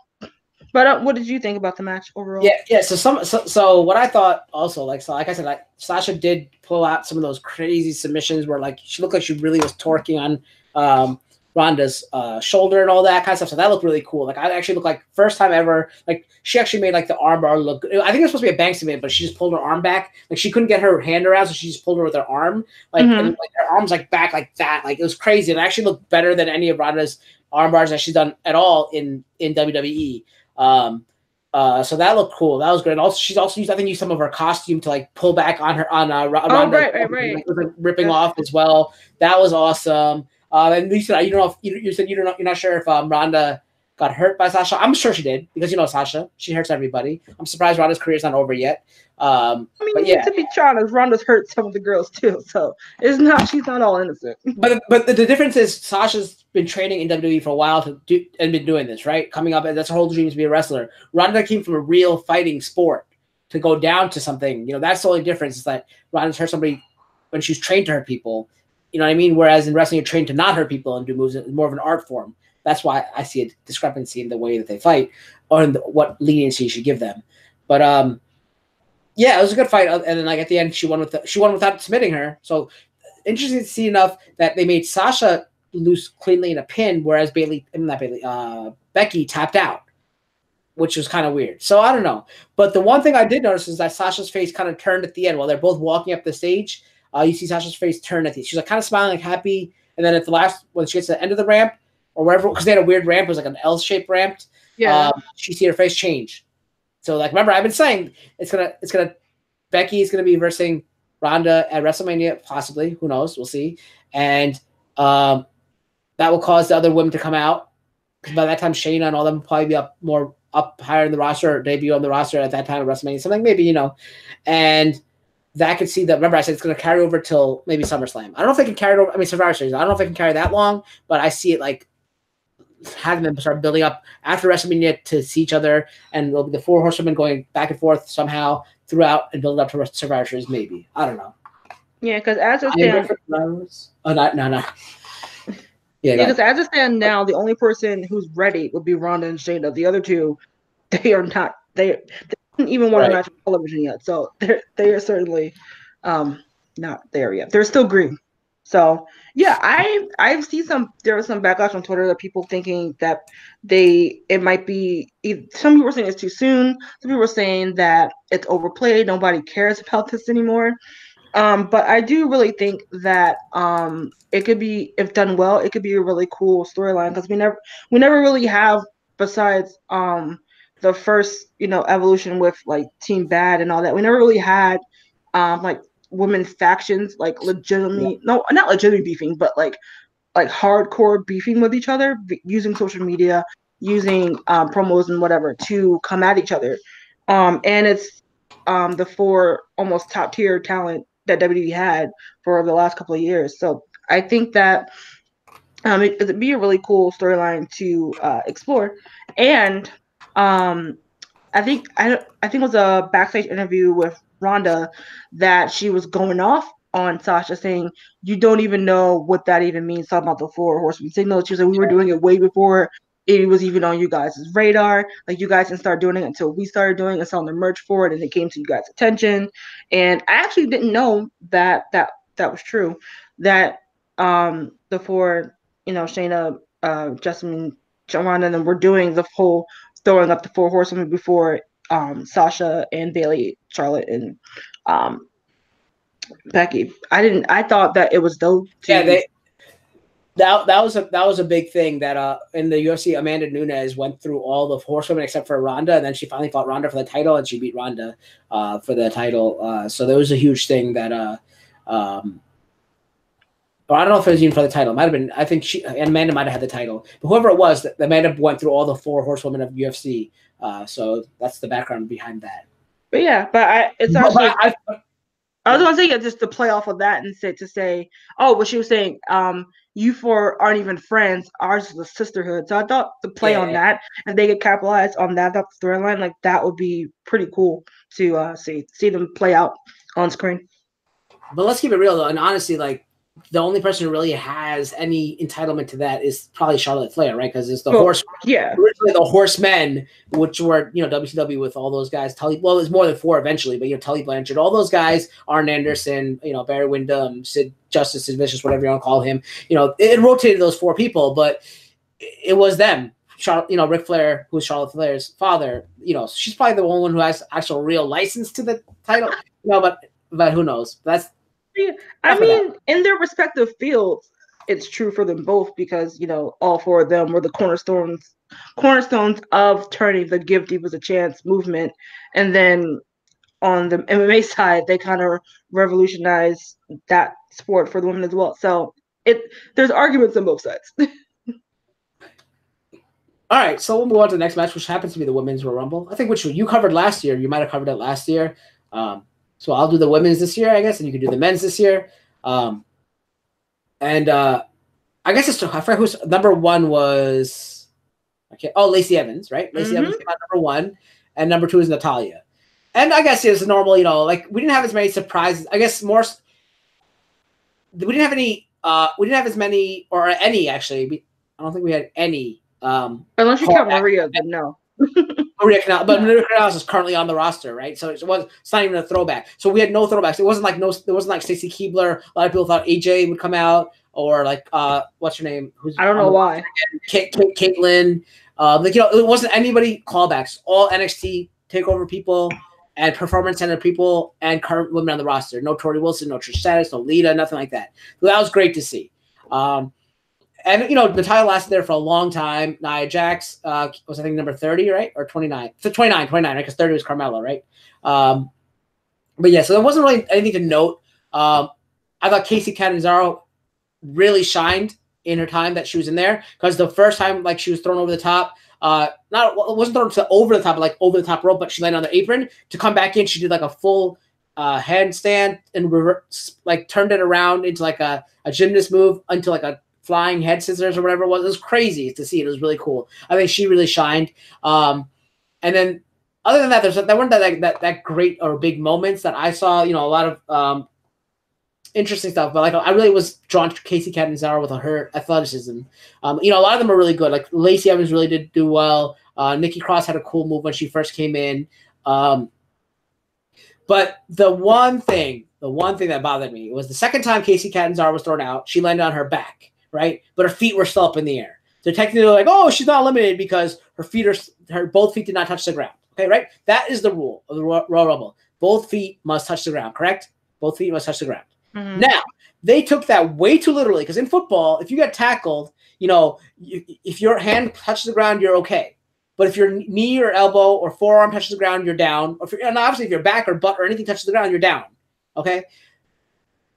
But what did you think about the match overall? Yeah. So what I thought also, like I said, Sasha did pull out some of those crazy submissions where like she looked like she really was torquing on Ronda's shoulder and all that kind of stuff. So that looked really cool. Like I actually looked like first time ever. Like she actually made like the armbar look. I think it was supposed to be a Banks event, but she just pulled her arm back. Like she couldn't get her hand around, so she just pulled her with her arm. Like and like her arms like back like that. Like it was crazy. And it actually looked better than any of Ronda's armbars that she's done at all in WWE. So that looked cool. That was great. Also, she's also used some of her costume to like pull back on her on Ronda, right. like, ripping off as well. That was awesome. And you said you said you're not sure if Ronda got hurt by Sasha. I'm sure she did because Sasha. She hurts everybody. I'm surprised Ronda's career's not over yet. I mean, but yeah, to be honest, Ronda's hurt some of the girls too, so she's not all innocent. But the difference is Sasha's been training in WWE for a while and been doing this, right? Coming up, and that's her whole dream to be a wrestler. Ronda came from a real fighting sport to go down to something. That's the only difference is that Ronda's hurt somebody when she's trained to hurt people. You know what I mean? Whereas in wrestling, you're trained to not hurt people and do moves. It's more of an art form. That's why I see a discrepancy in the way that they fight or in what leniency you should give them. But yeah, it was a good fight. And then like at the end, she won without submitting her. So interesting to see enough that they made Sasha lose cleanly in a pin, whereas Becky tapped out, which was kind of weird. So I don't know. But the one thing I did notice is that Sasha's face kind of turned at the end while they're both walking up the stage. You see Sasha's face turn at the end. She's like kind of smiling, like happy. And then at the last, when she gets to the end of the ramp or wherever, because they had a weird ramp, it was like an L-shaped ramp. Yeah. She see her face change. So like, remember, I've been saying Becky is gonna be versing Ronda at WrestleMania, possibly. Who knows? We'll see. And that will cause the other women to come out. Because by that time, Shayna and all them will probably be up higher in the roster or debut on the roster at that time of WrestleMania. Something maybe, and that could see that. Remember, I said it's going to carry over till maybe SummerSlam. I don't know if they can carry it over. I mean, Survivor Series. I don't know if they can carry that long, but I see it like having them start building up after WrestleMania to see each other, and there'll be the four horsewomen going back and forth somehow throughout and build up to Survivor Series. Maybe I don't know. Yeah, because as it stands, no. Yeah, because as it stands now, the only person who's ready would be Ronda and Shayna. The other two, they are not. They didn't even want to match on television yet, so they are certainly not there yet. They're still green. So yeah, I've seen there was some backlash on Twitter that people thinking that it might be. Some people were saying it's too soon. Some people were saying that it's overplayed. Nobody cares about this anymore. But I do really think that it could be, if done well, it could be a really cool storyline because we never really have, besides the first evolution with like Team Bad and all that, we never really had like women's factions like legitimately not legitimately beefing, but like hardcore beefing with each other using social media, using promos and whatever to come at each other. And it's the 4 almost top tier talent that WWE had for the last couple of years. So I think that it'd be a really cool storyline to explore. And I think it was a backstage interview with Ronda that she was going off on Sasha, saying you don't even know what that even means. Talking about the 4 horsemen signal. She was like, we were doing it way before it was even on you guys' radar. Like, you guys didn't start doing it until we started doing it, selling the merch for it, and it came to you guys' attention. And I actually didn't know that was true. That the 4, Shayna, Jasmine, Ronda, and then we're doing the whole throwing up the 4 horsewomen before Sasha and Bayley, Charlotte, and Becky. I thought that it was those two. Yeah, that was a big thing that in the UFC, Amanda Nunes went through all the horsewomen except for Ronda, and then she finally fought Ronda for the title, and she beat Ronda for the title. So there was a huge thing that or I don't know if it was even for the title. It might have been. I think Amanda might have had the title, but whoever it was, Amanda went through all the 4 horsewomen of UFC. So that's the background behind that. But yeah, it's actually. I was gonna say just to play off of that and say, oh, what she was saying. You 4 aren't even friends. Ours is a sisterhood. So I thought the play on that, and they could capitalize on that storyline, like that would be pretty cool to see them play out on screen. But let's keep it real though, and honestly, like, the only person who really has any entitlement to that is probably Charlotte Flair, right? Because it's the originally the Horsemen, which were, WCW with all those guys. Well, it's more than 4 eventually, but Tully Blanchard, all those guys, Arn Anderson, Barry Windham, Sid Vicious, whatever you want to call him. It rotated those 4 people, but it was them. Ric Flair, who's Charlotte Flair's father. She's probably the only one who has actual real license to the title. But who knows? I mean, in their respective fields, it's true for them both because, all 4 of them were the cornerstones of turning the Give Divas a Chance movement. And then on the MMA side, they kind of revolutionized that sport for the women as well. So there's arguments on both sides. All right, so we'll move on to the next match, which happens to be the Women's Royal Rumble. I think which you covered last year. You might have covered it last year. So I'll do the women's this year, I guess, and you can do the men's this year. I guess I forgot who's number 1 was. Okay, Lacey Evans, right? Lacey Evans came out number 1, and number 2 is Natalya. And I guess it was normal, like we didn't have as many surprises. I guess more. We didn't have any. We didn't have as many or any actually. I don't think we had any. Unless you count Maria, then no. Maria Canales, but Maria Canales is currently on the roster, right? So it's not even a throwback. So we had no throwbacks. It wasn't like Stacey Keebler. A lot of people thought AJ would come out, or like what's her name? I don't know why. Caitlyn. It wasn't anybody callbacks. All NXT takeover people and performance center people and current women on the roster. No Tori Wilson, no Trish Stratus, no Lita, nothing like that. So that was great to see. And, Natalya lasted there for a long time. Nia Jax was, I think, number 30, right? Or 29. So 29, right? Because 30 was Carmella, right? But, yeah, so there wasn't really anything to note. I thought Kacy Catanzaro really shined in her time that she was in there. Because the first time, like, she was thrown over the top. It wasn't thrown over the top, but, like, over the top rope, but she landed on the apron. To come back in, she did, like, a full handstand and turned it around into, like, a gymnast move into, like, a flying head scissors or whatever it was. It was crazy to see. It was really cool. I think she really shined. And then other than that, there weren't that great or big moments that I saw. A lot of interesting stuff. But like I really was drawn to Kacy Catanzaro with her athleticism. A lot of them are really good. Like Lacey Evans really did do well. Nikki Cross had a cool move when she first came in. But the one thing that bothered me was the second time Kacy Catanzaro was thrown out, she landed on her back. Right, but her feet were still up in the air. So technically, they're like, "Oh, she's not eliminated because her both feet did not touch the ground." Okay, right? That is the rule of the Royal Rumble. Both feet must touch the ground. Correct? Both feet must touch the ground. Mm-hmm. Now they took that way too literally because in football, if you get tackled, if your hand touches the ground, you're okay. But if your knee or elbow or forearm touches the ground, you're down. And obviously, if your back or butt or anything touches the ground, you're down. Okay.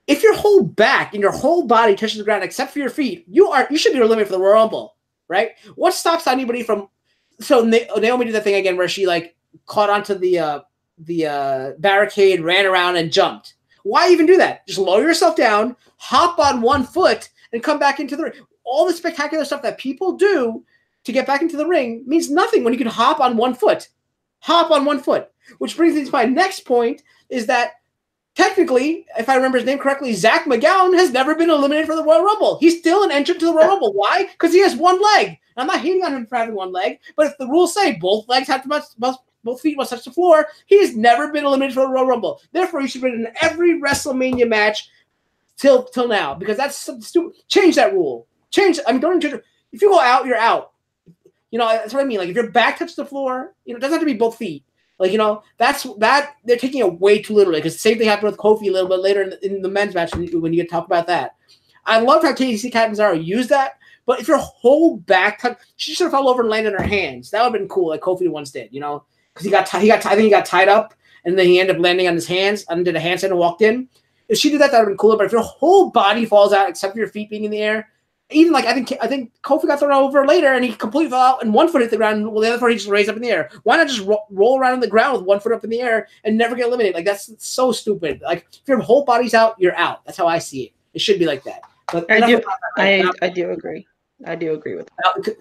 If your whole back and your whole body touches the ground except for your feet, you should be eliminated for the Royal Rumble, right? What stops anybody from? So Naomi did the thing again where she like caught onto the barricade, ran around, and jumped. Why even do that? Just lower yourself down, hop on one foot, and come back into the ring. All the spectacular stuff that people do to get back into the ring means nothing when you can hop on one foot. Hop on one foot. Which brings me to my next point, is that technically, if I remember his name correctly, Zach McGowan has never been eliminated for the Royal Rumble. He's still an entrant to the Royal Rumble. Why? Because he has one leg. I'm not hating on him for having one leg, but if the rules say both legs have to both feet must touch the floor, he has never been eliminated for the Royal Rumble. Therefore, he should be in every WrestleMania match till now, because that's stupid. Change that rule. Don't change. If you go out, you're out. That's what I mean. Like, if your back touches the floor, it doesn't have to be both feet. Like, that's that they're taking it way too literally, because the same thing happened with Kofi a little bit later in the men's match when you get to talk about that. I loved how Casey Catanzaro used that, but if your whole back touch, she should have fell over and landed on her hands. That would have been cool, like Kofi once did, because I think he got tied up, and then he ended up landing on his hands and did a handstand and walked in. If she did that, that would have been cooler. But if your whole body falls out except for your feet being in the air, even like I think Kofi got thrown over later and he completely fell out and one foot hit the ground, well, the other foot he just raised up in the air. Why not just roll around on the ground with one foot up in the air and never get eliminated? Like, that's so stupid. Like, if your whole body's out, you're out. That's how I see it. It should be like that. But I do agree. I do agree with that.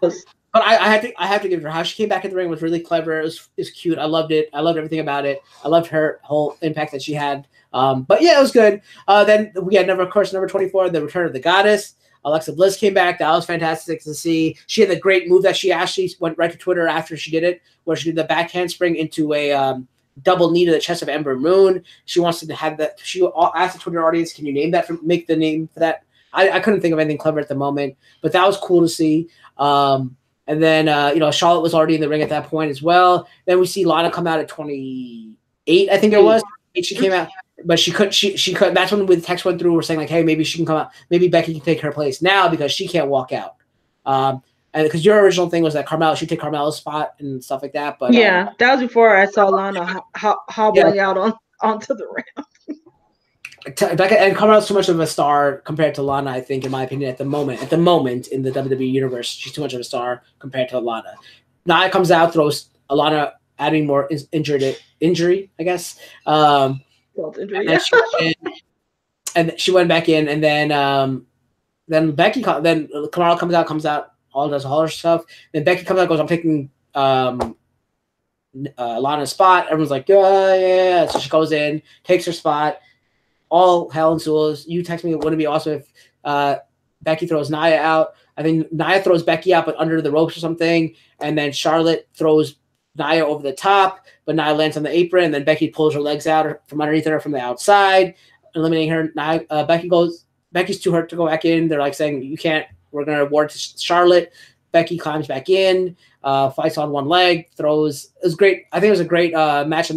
But I have to give her how she came back in the ring was really clever. It was cute. I loved it. I loved everything about it. I loved her whole impact that she had. But yeah, it was good. Then we had number 24, the Return of the Goddess. Alexa Bliss came back. That was fantastic to see. She had a great move that she actually went right to Twitter after she did it, where she did the back handspring into a double knee to the chest of Ember Moon. She wants to have that. She asked the Twitter audience, "Can you name that? Make the name for that." I couldn't think of anything clever at the moment, but that was cool to see. And then Charlotte was already in the ring at that point as well. Then we see Lana come out at 28, I think it was. She came out. But she could. That's when the text went through. We're saying like, hey, maybe she can come out. Maybe Becky can take her place now because she can't walk out. And because your original thing was that Carmella should take Carmella's spot and stuff like that. But yeah, that was before I saw Lana hobbling out onto the ramp. Becca and Carmella's too much of a star compared to Lana. I think, in my opinion, at the moment in the WWE universe, she's too much of a star compared to Lana. Nia comes out, throws Lana, adding more injury, I guess. And she went back in, and then Kamala comes out, does all her stuff. Then Becky comes out, goes, I'm taking Lana's spot. Everyone's like, yeah. So she goes in, takes her spot. All hell ensues. You text me, wouldn't it be awesome if Becky throws Nia out? I think Nia throws Becky out, but under the ropes or something, and then Charlotte throws Nia over the top, but Nia lands on the apron, and then Becky pulls her legs out from underneath her from the outside, eliminating her. Becky's too hurt to go back in. They're like saying, you can't, we're going to award to Charlotte. Becky climbs back in, fights on one leg, throws. It was great. I think it was a great match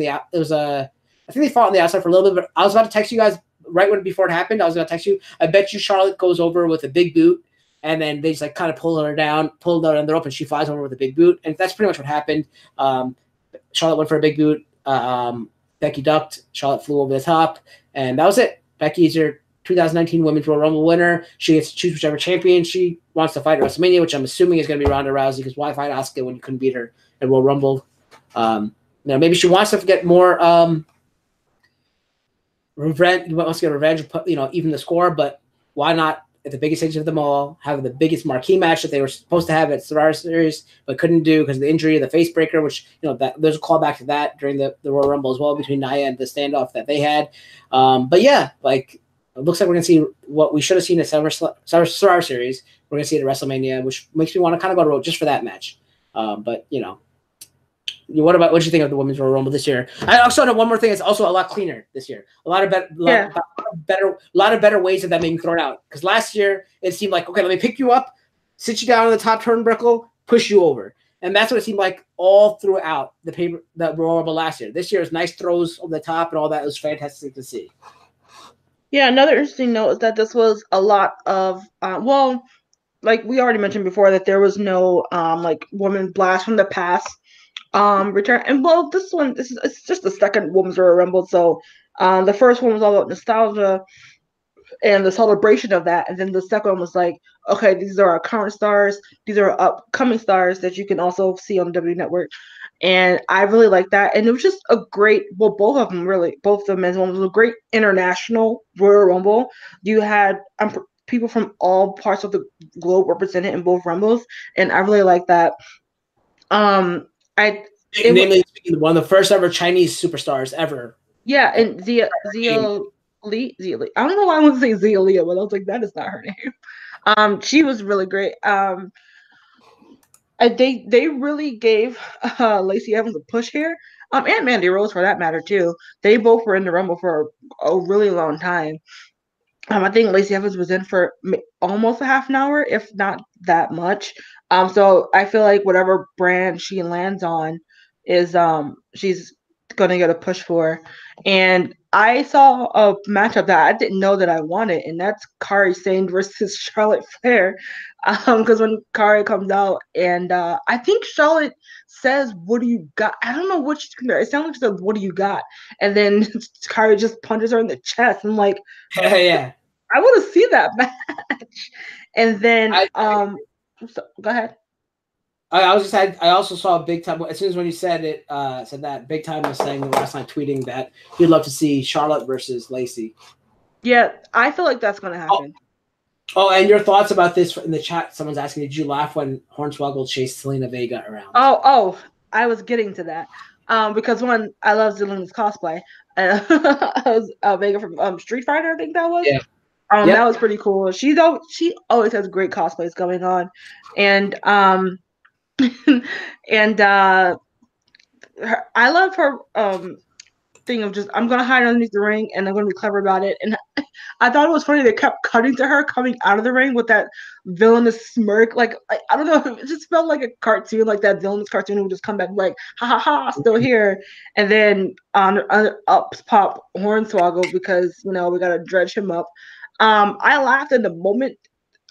I think they fought on the outside for a little bit, but I was about to text you guys right before it happened. I was going to text you. I bet you Charlotte goes over with a big boot, and then they just like kind of pull her on the rope, and she flies over with a big boot. And that's pretty much what happened. Charlotte went for a big boot. Becky ducked. Charlotte flew over the top, and that was it. Becky's your 2019 Women's Royal Rumble winner. She gets to choose whichever champion she wants to fight at WrestleMania, which I'm assuming is going to be Ronda Rousey, because why fight Asuka when you couldn't beat her at Royal Rumble? Maybe she wants to get more revenge. Wants to get revenge, even the score. But why not? At the biggest stage of them all, having the biggest marquee match that they were supposed to have at Survivor Series, but couldn't do because of the injury of the face breaker, which, that there's a callback to that during the Royal Rumble as well between Nia and the standoff that they had. But yeah, like, it looks like we're going to see what we should have seen at Survivor Series. We're going to see it at WrestleMania, which makes me want to kind of go to road just for that match. But, what do you think of the Women's Royal Rumble this year? I also know one more thing. It's also a lot cleaner this year. A lot of better ways of them being thrown out. Because last year it seemed like, okay, let me pick you up, sit you down on the top turnbuckle, push you over, and that's what it seemed like all throughout the Royal Rumble last year. This year is nice throws over the top and all that. It was fantastic to see. Yeah, another interesting note is that this was a lot of like we already mentioned before, that there was no woman blast from the past return. And it's just the second Women's Royal Rumble, so the first one was all about nostalgia and the celebration of that, and then the second one was like, okay, these are our current stars, these are upcoming stars that you can also see on the W Network. And I really liked that. And it was just a great, well, both of them really, both of the men's one was a great international Royal Rumble. You had people from all parts of the globe represented in both Rumbles, and I really like that. Namely speaking, one of the first ever Chinese superstars ever. Yeah, and Zia Lee. I don't know why I want to say Zia Leah, but I was like, that is not her name. She was really great. They really gave Lacey Evans a push here. And Mandy Rose for that matter too. They both were in the Rumble for a really long time. I think Lacey Evans was in for almost a half an hour, if not that much. So I feel like whatever brand she lands on is she's gonna get a push for. And I saw a matchup that I didn't know that I wanted, and that's Kairi Sane versus Charlotte Flair. Because when Kairi comes out, and I think Charlotte says, "What do you got?" I don't know what she's gonna. It sounds like she says, "What do you got?" And then Kairi just punches her in the chest. I'm like, yeah. I want to see that match. And then, go ahead. I also saw Big Time as soon as when you said it. Said that Big Time was saying last night, tweeting that he'd love to see Charlotte versus Lacey. Yeah, I feel like that's going to happen. Oh, and your thoughts about this in the chat? Someone's asking, did you laugh when Hornswoggle chased Selena Vega around? Oh, I was getting to that. Because one, I love Zelina's cosplay. Vega from Street Fighter, I think that was. Yeah. That was pretty cool. She always has great cosplays going on, and and I love her thing of just, I'm gonna hide underneath the ring and I'm gonna be clever about it. And I thought it was funny they kept cutting to her coming out of the ring with that villainous smirk. Like I don't know, it just felt like a cartoon, like that villainous cartoon who would just come back like ha ha ha, still here. And then up pop Hornswoggle because we gotta dredge him up. I laughed in the moment,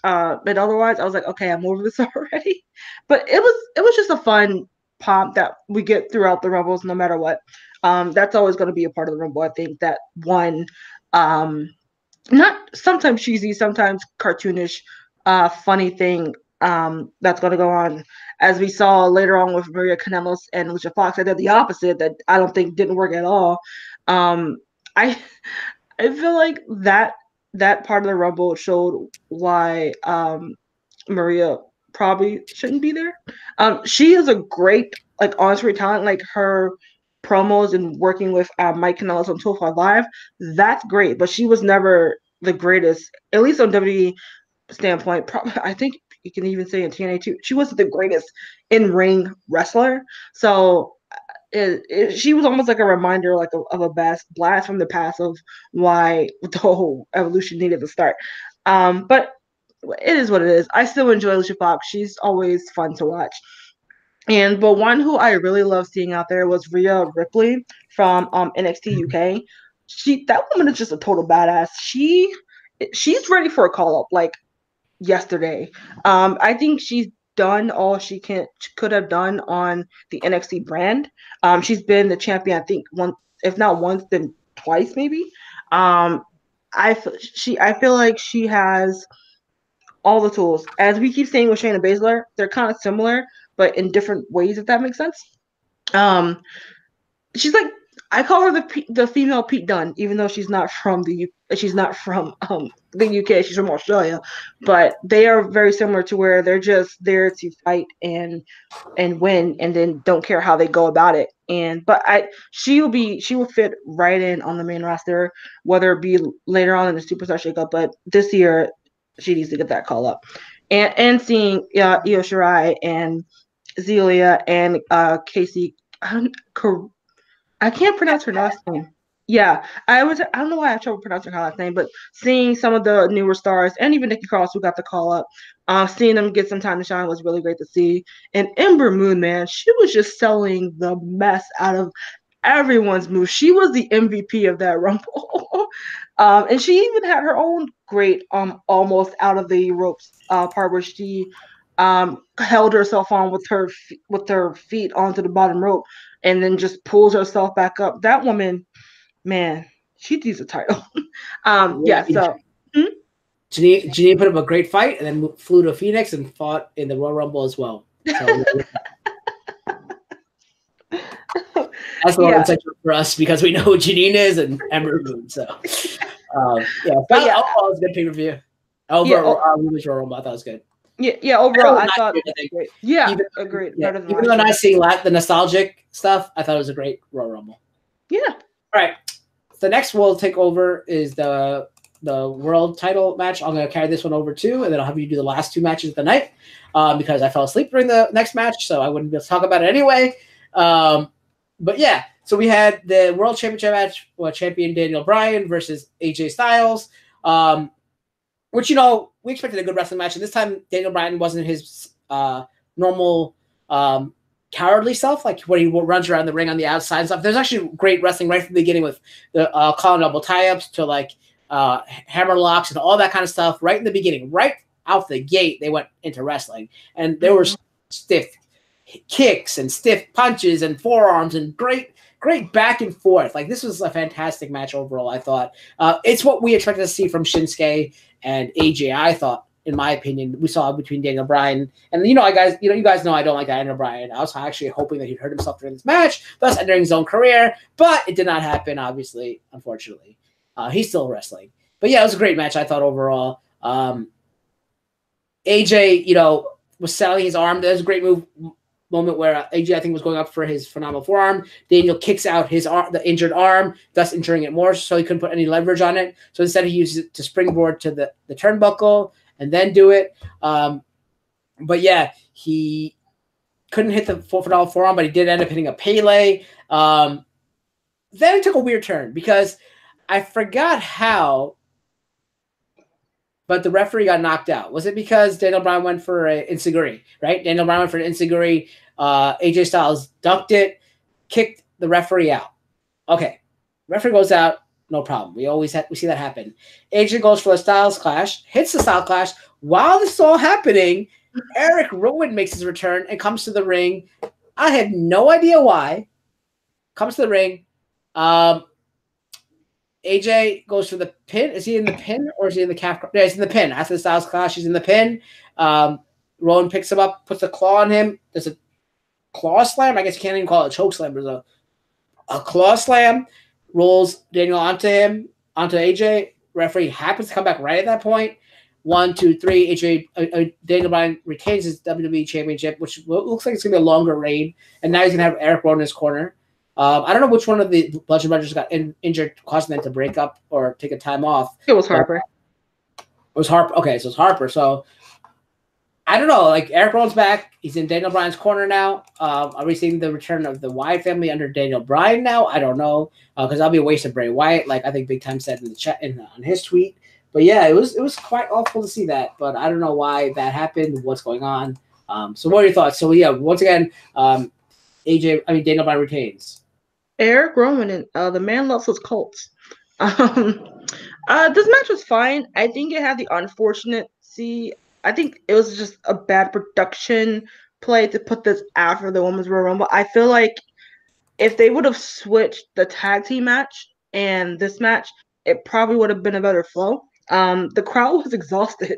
but otherwise I was like, okay, I'm over this already. But it was just a fun pomp that we get throughout the Rumbles, no matter what. That's always going to be a part of the Rumble. I think that one, not sometimes cheesy, sometimes cartoonish, funny thing that's going to go on, as we saw later on with Maria Kanellis and Alicia Fox. I did the opposite that I don't think didn't work at all. I feel like that part of the Rumble showed why Maria probably shouldn't be there. She is a great on-screen talent. Like her promos and working with Mike Kanellis on 205 Live, that's great. But she was never the greatest, at least on WWE standpoint. I think you can even say in TNA too. She wasn't the greatest in-ring wrestler. So she was almost like a reminder, like of a blast from the past of why the whole evolution needed to start. But it is what it is. I still enjoy Alicia Fox. She's always fun to watch. But one who I really love seeing out there was Rhea Ripley from NXT UK. That woman is just a total badass. She's ready for a call up like yesterday. I think she's done all she could have done on the NXT brand. She's been the champion, I think, if not once, then twice maybe. I feel like she has all the tools. As we keep saying with Shayna Baszler, they're kind of similar, but in different ways, if that makes sense. She's like, I call her the female Pete Dunne, even though she's not from the UK. She's from Australia, but they are very similar to where they're just there to fight and win, and then don't care how they go about it. But she will fit right in on the main roster, whether it be later on in the Superstar Shakeup. But this year, she needs to get that call up, and seeing Io Shirai and Zelia and Casey. I can't pronounce her last name. Yeah, I don't know why I have trouble pronouncing her last name, but seeing some of the newer stars and even Nikki Cross who got the call up, seeing them get some time to shine was really great to see. And Ember Moon, man, she was just selling the mess out of everyone's move. She was the MVP of that Rumble. And she even had her own great almost out of the ropes part where she held herself on with her feet onto the bottom rope and then just pulls herself back up. That woman, man, she needs a title. So Janine put up a great fight and then flew to Phoenix and fought in the Royal Rumble as well. So, That's a little incentive for us because we know who Janine is and Ember Moon. So, but overall, it's a good pay-per-view. Royal Rumble, I thought it was good. Yeah. Overall, I thought it was great. Yeah, agreed. Even though not seeing the nostalgic stuff, I thought it was a great Royal Rumble. Yeah. All right. The next we'll take over is the world title match. I'm going to carry this one over too, and then I'll have you do the last two matches of the night because I fell asleep during the next match, so I wouldn't be able to talk about it anyway. But yeah, so we had the World Championship match with champion Daniel Bryan versus AJ Styles, which, we expected a good wrestling match. And this time, Daniel Bryan wasn't his normal cowardly self, like when he runs around the ring on the outside and stuff. There's actually great wrestling right from the beginning with the calling double tie-ups to like hammer locks and all that kind of stuff right in the beginning. Right out the gate, they went into wrestling. And there were stiff kicks and stiff punches and forearms and great back and forth. Like, this was a fantastic match overall, I thought. It's what we expected to see from Shinsuke and AJ, I thought, in my opinion. We saw between Daniel Bryan. And, you guys know I don't like Daniel Bryan. I was actually hoping that he'd hurt himself during this match, thus ending his own career. But it did not happen, obviously, unfortunately. He's still wrestling. But, yeah, it was a great match, I thought, overall. AJ, was selling his arm. That was a great moment where AJ, I think, was going up for his phenomenal forearm. Daniel kicks out his arm, the injured arm, thus injuring it more, so he couldn't put any leverage on it. So instead, he used it to springboard to the turnbuckle and then do it. But yeah, he couldn't hit the phenomenal forearm, but he did end up hitting a Pele. Then it took a weird turn because I forgot how, but the referee got knocked out. Was it because Daniel Bryan went for an enziguri, right? Daniel Bryan went for an enziguri. AJ Styles ducked it, kicked the referee out. Okay, referee goes out, no problem. We see that happen. AJ goes for the Styles Clash, hits the Styles Clash. While this is all happening, Eric Rowan makes his return and comes to the ring. I had no idea why. Comes to the ring. AJ goes for the pin. Is he in the pin or is he in the calf? Yeah, he's in the pin. After the Styles Clash, he's in the pin. Rowan picks him up, puts a claw on him. There's a claw slam. I guess you can't even call it a choke slam. There's a claw slam. Rolls Daniel onto AJ. Referee happens to come back right at that point. 1, 2, 3. AJ Daniel Bryan retains his WWE Championship, which looks like it's gonna be a longer reign. And now he's gonna have Eric Rowan in his corner. I don't know which one of the Bludgeon Brothers got injured, causing them to break up or take a time off. It was Harper. It was Harper. Okay, so it's Harper. So I don't know. Like, Eric Rowan's back. He's in Daniel Bryan's corner now. Are we seeing the return of the Wyatt family under Daniel Bryan now? I don't know, because that'll be a waste of Bray Wyatt, like I think Big Time said in the chat on his tweet. But yeah, it was quite awful to see that. But I don't know why that happened. What's going on? So what are your thoughts? So yeah, once again, Daniel Bryan retains. Eric Rowan and the man loves his Colts. This match was fine. I think it had the unfortunate. I think it was just a bad production play to put this after the Women's Royal Rumble. I feel like if they would have switched the tag team match and this match, it probably would have been a better flow. The crowd was exhausted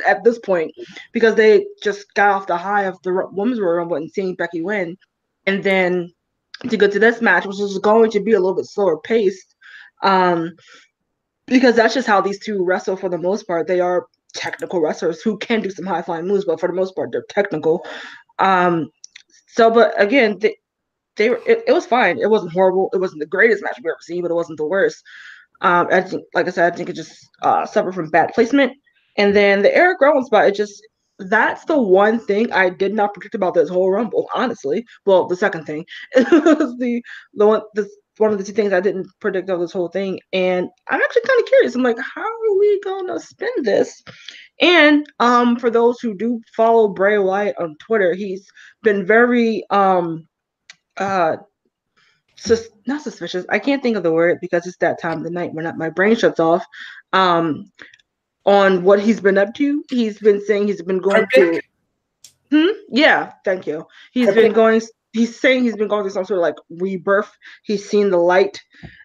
at this point because they just got off the high of the Women's Royal Rumble and seeing Becky win, and then to go to this match, which is going to be a little bit slower paced, because that's just how these two wrestle for the most part. They are technical wrestlers who can do some high flying moves, but for the most part, they're technical. But again, it was fine. It wasn't horrible. It wasn't the greatest match we've ever seen, but it wasn't the worst. I think, like I said, I think it just suffered from bad placement. And then the Eric Rowan spot, that's the one thing I did not predict about this whole Rumble, honestly. Well, the second thing. It was one of the two things I didn't predict of this whole thing. And I'm actually kind of curious. I'm like, how are we gonna spin this? And for those who do follow Bray Wyatt on Twitter, he's been very not suspicious. I can't think of the word because it's that time of the night when my brain shuts off. On what he's been up to. He's been saying he's been going through. Yeah, thank you. He's saying he's been going through some sort of like rebirth. He's seen the light.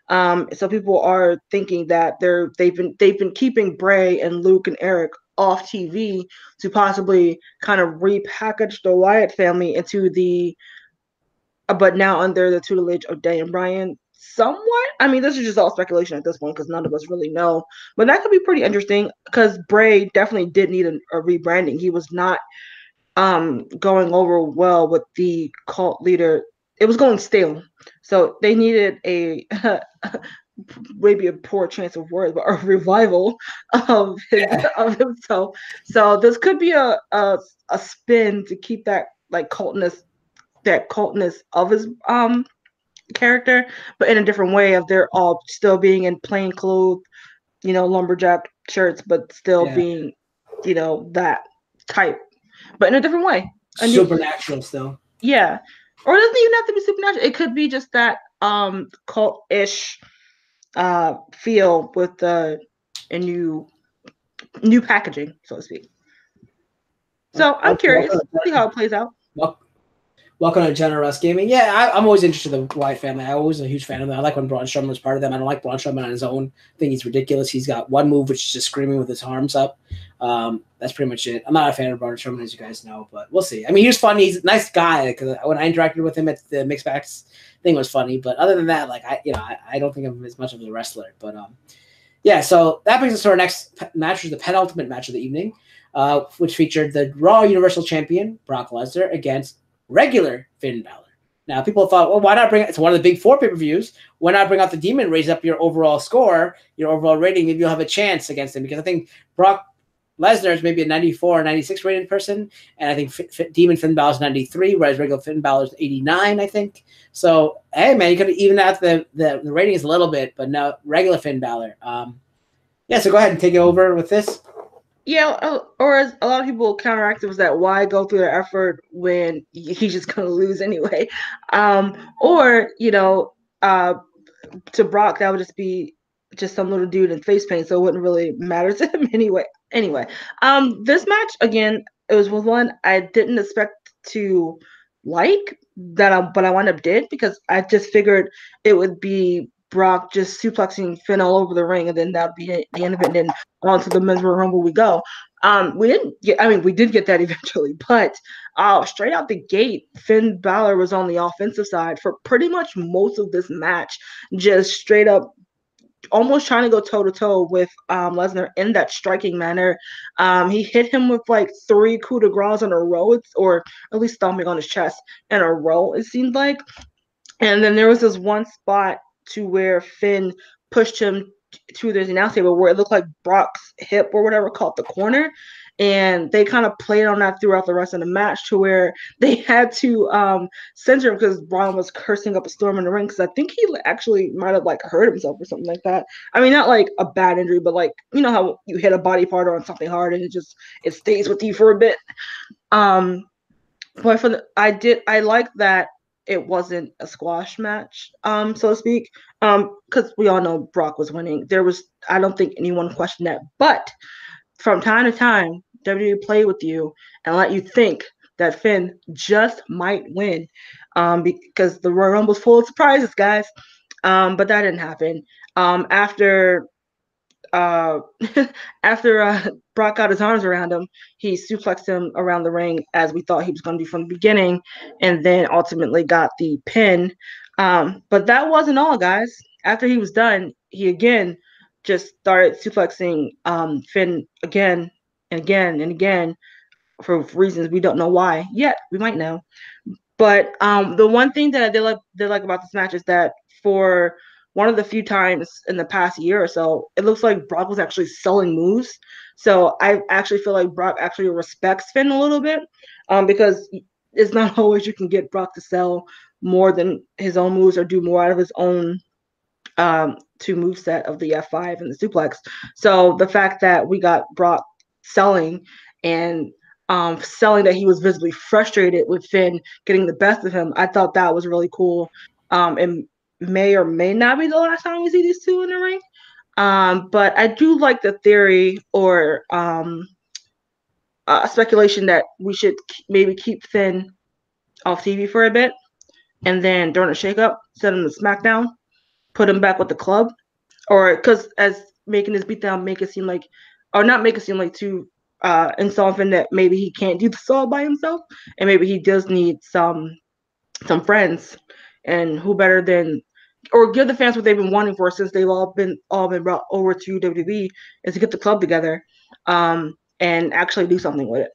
So people are thinking that they've been keeping Bray and Luke and Eric off TV to possibly kind of repackage the Wyatt family into the but now under the tutelage of Daniel Bryan, somewhat. I mean, this is just all speculation at this point because none of us really know. But that could be pretty interesting because Bray definitely did need a rebranding. He was not going over well with the cult leader. It was going stale, so they needed a maybe a poor chance of words, but a revival of himself. So this could be a spin to keep that like cultness of his character, but in a different way of they're all still being in plain clothes, lumberjack shirts, but still being, that type, but in a different way. Supernatural still. Yeah. Or it doesn't even have to be supernatural. It could be just that cult-ish feel with a new packaging, so to speak. So I'm curious to see how it plays out. Welcome to Generous Gaming. Yeah, I'm always interested in the Wyatt family. I'm always a huge fan of them. I like when Braun Strowman was part of them. I don't like Braun Strowman on his own. I think he's ridiculous. He's got one move, which is just screaming with his arms up. That's pretty much it. I'm not a fan of Braun Strowman, as you guys know, but we'll see. I mean, he was funny. He's a nice guy. Because when I interacted with him at the Mixed Backs thing, was funny. But other than that, like I don't think of him as much of a wrestler. But yeah. So that brings us to our next match, which is the penultimate match of the evening, which featured the Raw Universal Champion Brock Lesnar against regular Finn Balor. Now, people thought, well, why not bring it? It's one of the big 4 pay-per-views. Why not bring out the Demon, raise up your overall score, your overall rating? Maybe you'll have a chance against him, because I think Brock Lesnar is maybe a 94 or 96 rated person, and I think Demon Finn Balor is 93, whereas regular Finn Balor is 89, I think. So, hey, man, you could even out the ratings a little bit, but no, regular Finn Balor. Yeah, so go ahead and take it over with this. Yeah, or as a lot of people counteract it was that why go through the effort when he's just gonna lose anyway, or to Brock that would just be just some little dude in face paint, so it wouldn't really matter to him anyway. This match again, it was one I didn't expect to like but I wound up did because I just figured it would be Brock just suplexing Finn all over the ring, and then that'd be the end of it. And then on to the Men's Royal Rumble we go. We did get that eventually, but straight out the gate, Finn Balor was on the offensive side for pretty much most of this match, just straight up almost trying to go toe-to-toe with Lesnar in that striking manner. He hit him with like 3 coup de grace in a row, or at least stomping on his chest in a row, it seemed like. And then there was this one spot to where Finn pushed him to the announce table where it looked like Brock's hip or whatever caught the corner. And they kind of played on that throughout the rest of the match to where they had to censor him because Braun was cursing up a storm in the ring, because I think he actually might have like hurt himself or something like that. I mean, not like a bad injury, but like, you know how you hit a body part on something hard and it stays with you for a bit. But I like that it wasn't a squash match, so to speak, because we all know Brock was winning. I don't think anyone questioned that. But from time to time, WWE play with you and let you think that Finn just might win, because the Royal Rumble's full of surprises, guys. But that didn't happen. After Brock got his arms around him, he suplexed him around the ring as we thought he was going to do from the beginning, and then ultimately got the pin. But that wasn't all, guys. After he was done, he again just started suplexing Finn again and again and again for reasons we don't know why yet. We might know. But the one thing that I did like about this match is that for one of the few times in the past year or so, it looks like Brock was actually selling moves. So I actually feel like Brock actually respects Finn a little bit, because it's not always you can get Brock to sell more than his own moves or do more out of his own 2 moveset of the F5 and the suplex. So the fact that we got Brock selling and selling that he was visibly frustrated with Finn getting the best of him, I thought that was really cool. And may or may not be the last time we see these two in the ring. But I do like the theory or speculation that we should maybe keep Finn off TV for a bit, and then during a shakeup, send him to SmackDown, put him back with the club, or because as making this beatdown make it seem like, or not make it seem like to install Finn that maybe he can't do the solo by himself, and maybe he does need some some friends, and who better than, or give the fans what they've been wanting for since they've all been brought over to WWE, is to get the club together, and actually do something with it.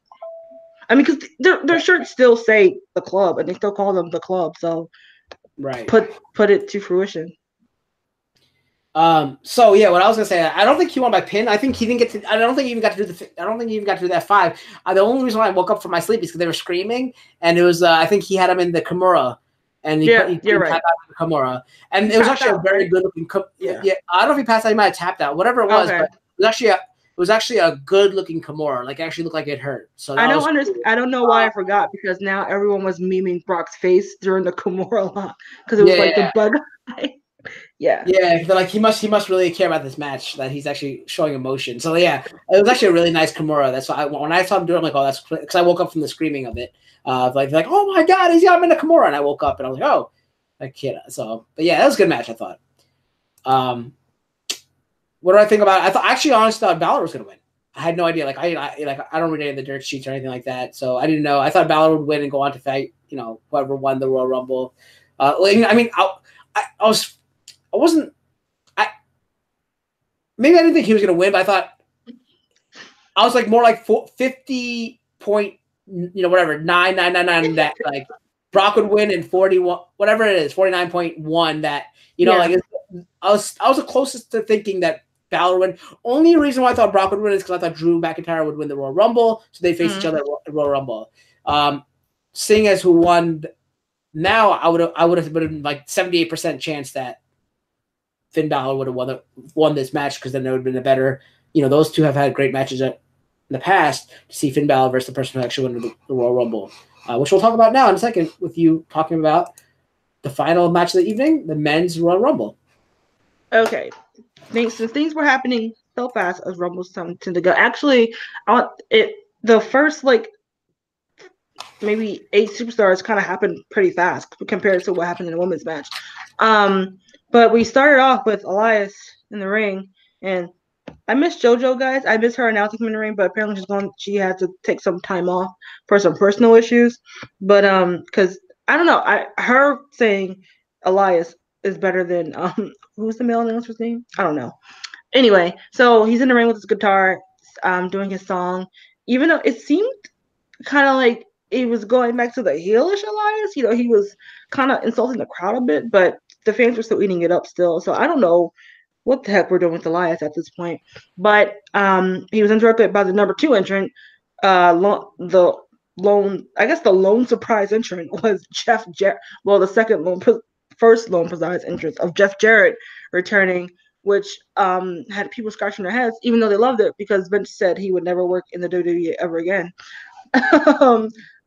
I mean, because their shirts still say the club, and they still call them the club. So, right. Put it to fruition. So yeah, what I was gonna say, I don't think he won by pin. I think he didn't get to. I don't think he even got to do I don't think he even got to do that 5. The only reason why I woke up from my sleep is because they were screaming, and it was. I think he had him in the Kimura, and you're right. Kimura, and it was actually a very good looking. Yeah, I don't know if he passed out. He might have tapped out, whatever it was, but it was actually a good looking Kimura. Like, it actually looked like it hurt. So I don't understand. I don't know why I forgot, because now everyone was memeing Brock's face during the Kimura lot, because it was like the bug eye. Yeah, they're like, he must really care about this match, that he's actually showing emotion. So yeah, it was actually a really nice Kimura. That's why when I saw him do it, I'm like, oh, that's because I woke up from the screaming of it. Like, oh my god, he's got him in a Kimura, and I woke up and I was like, oh, that kid. So, but yeah, that was a good match, I thought. What do I think about it? I actually honestly thought Balor was gonna win. I had no idea. Like, I don't read any of the dirt sheets or anything like that, so I didn't know. I thought Balor would win and go on to fight, whoever won the Royal Rumble. I mean, maybe I didn't think he was going to win, but I thought I was like more like 50 point, whatever, 9,999 that like Brock would win, and 41, whatever it is, 49.1 that, like I was the closest to thinking that Balor would win. Only reason why I thought Brock would win is because I thought Drew McIntyre would win the Royal Rumble, so they face each other at the Royal Rumble. Seeing as who won now, I would have been like 78% chance that Finn Balor would have won this match, because then there would have been a better, those two have had great matches in the past, to see Finn Balor versus the person who actually won the Royal Rumble, which we'll talk about now in a second, with you talking about the final match of the evening, the men's Royal Rumble. Okay. Since things were happening so fast as Rumble's time to go, actually, the first, maybe 8 superstars kind of happened pretty fast compared to what happened in the women's match. But we started off with Elias in the ring, and I miss JoJo, guys. I miss her announcing him in the ring, but apparently she had to take some time off for some personal issues. But because I don't know, her saying Elias is better than who's the male announcer's name? I don't know. Anyway, so he's in the ring with his guitar, doing his song. Even though it seemed kind of like it was going back to the heelish Elias, he was kind of insulting the crowd a bit, but the fans were still eating it up still. So I don't know what the heck we're doing with Elias at this point. But he was interrupted by the number 2 entrant. The lone surprise entrant was Jeff Jarrett. Well, the first lone surprise entrance of Jeff Jarrett returning, which had people scratching their heads, even though they loved it, because Vince said he would never work in the WWE ever again.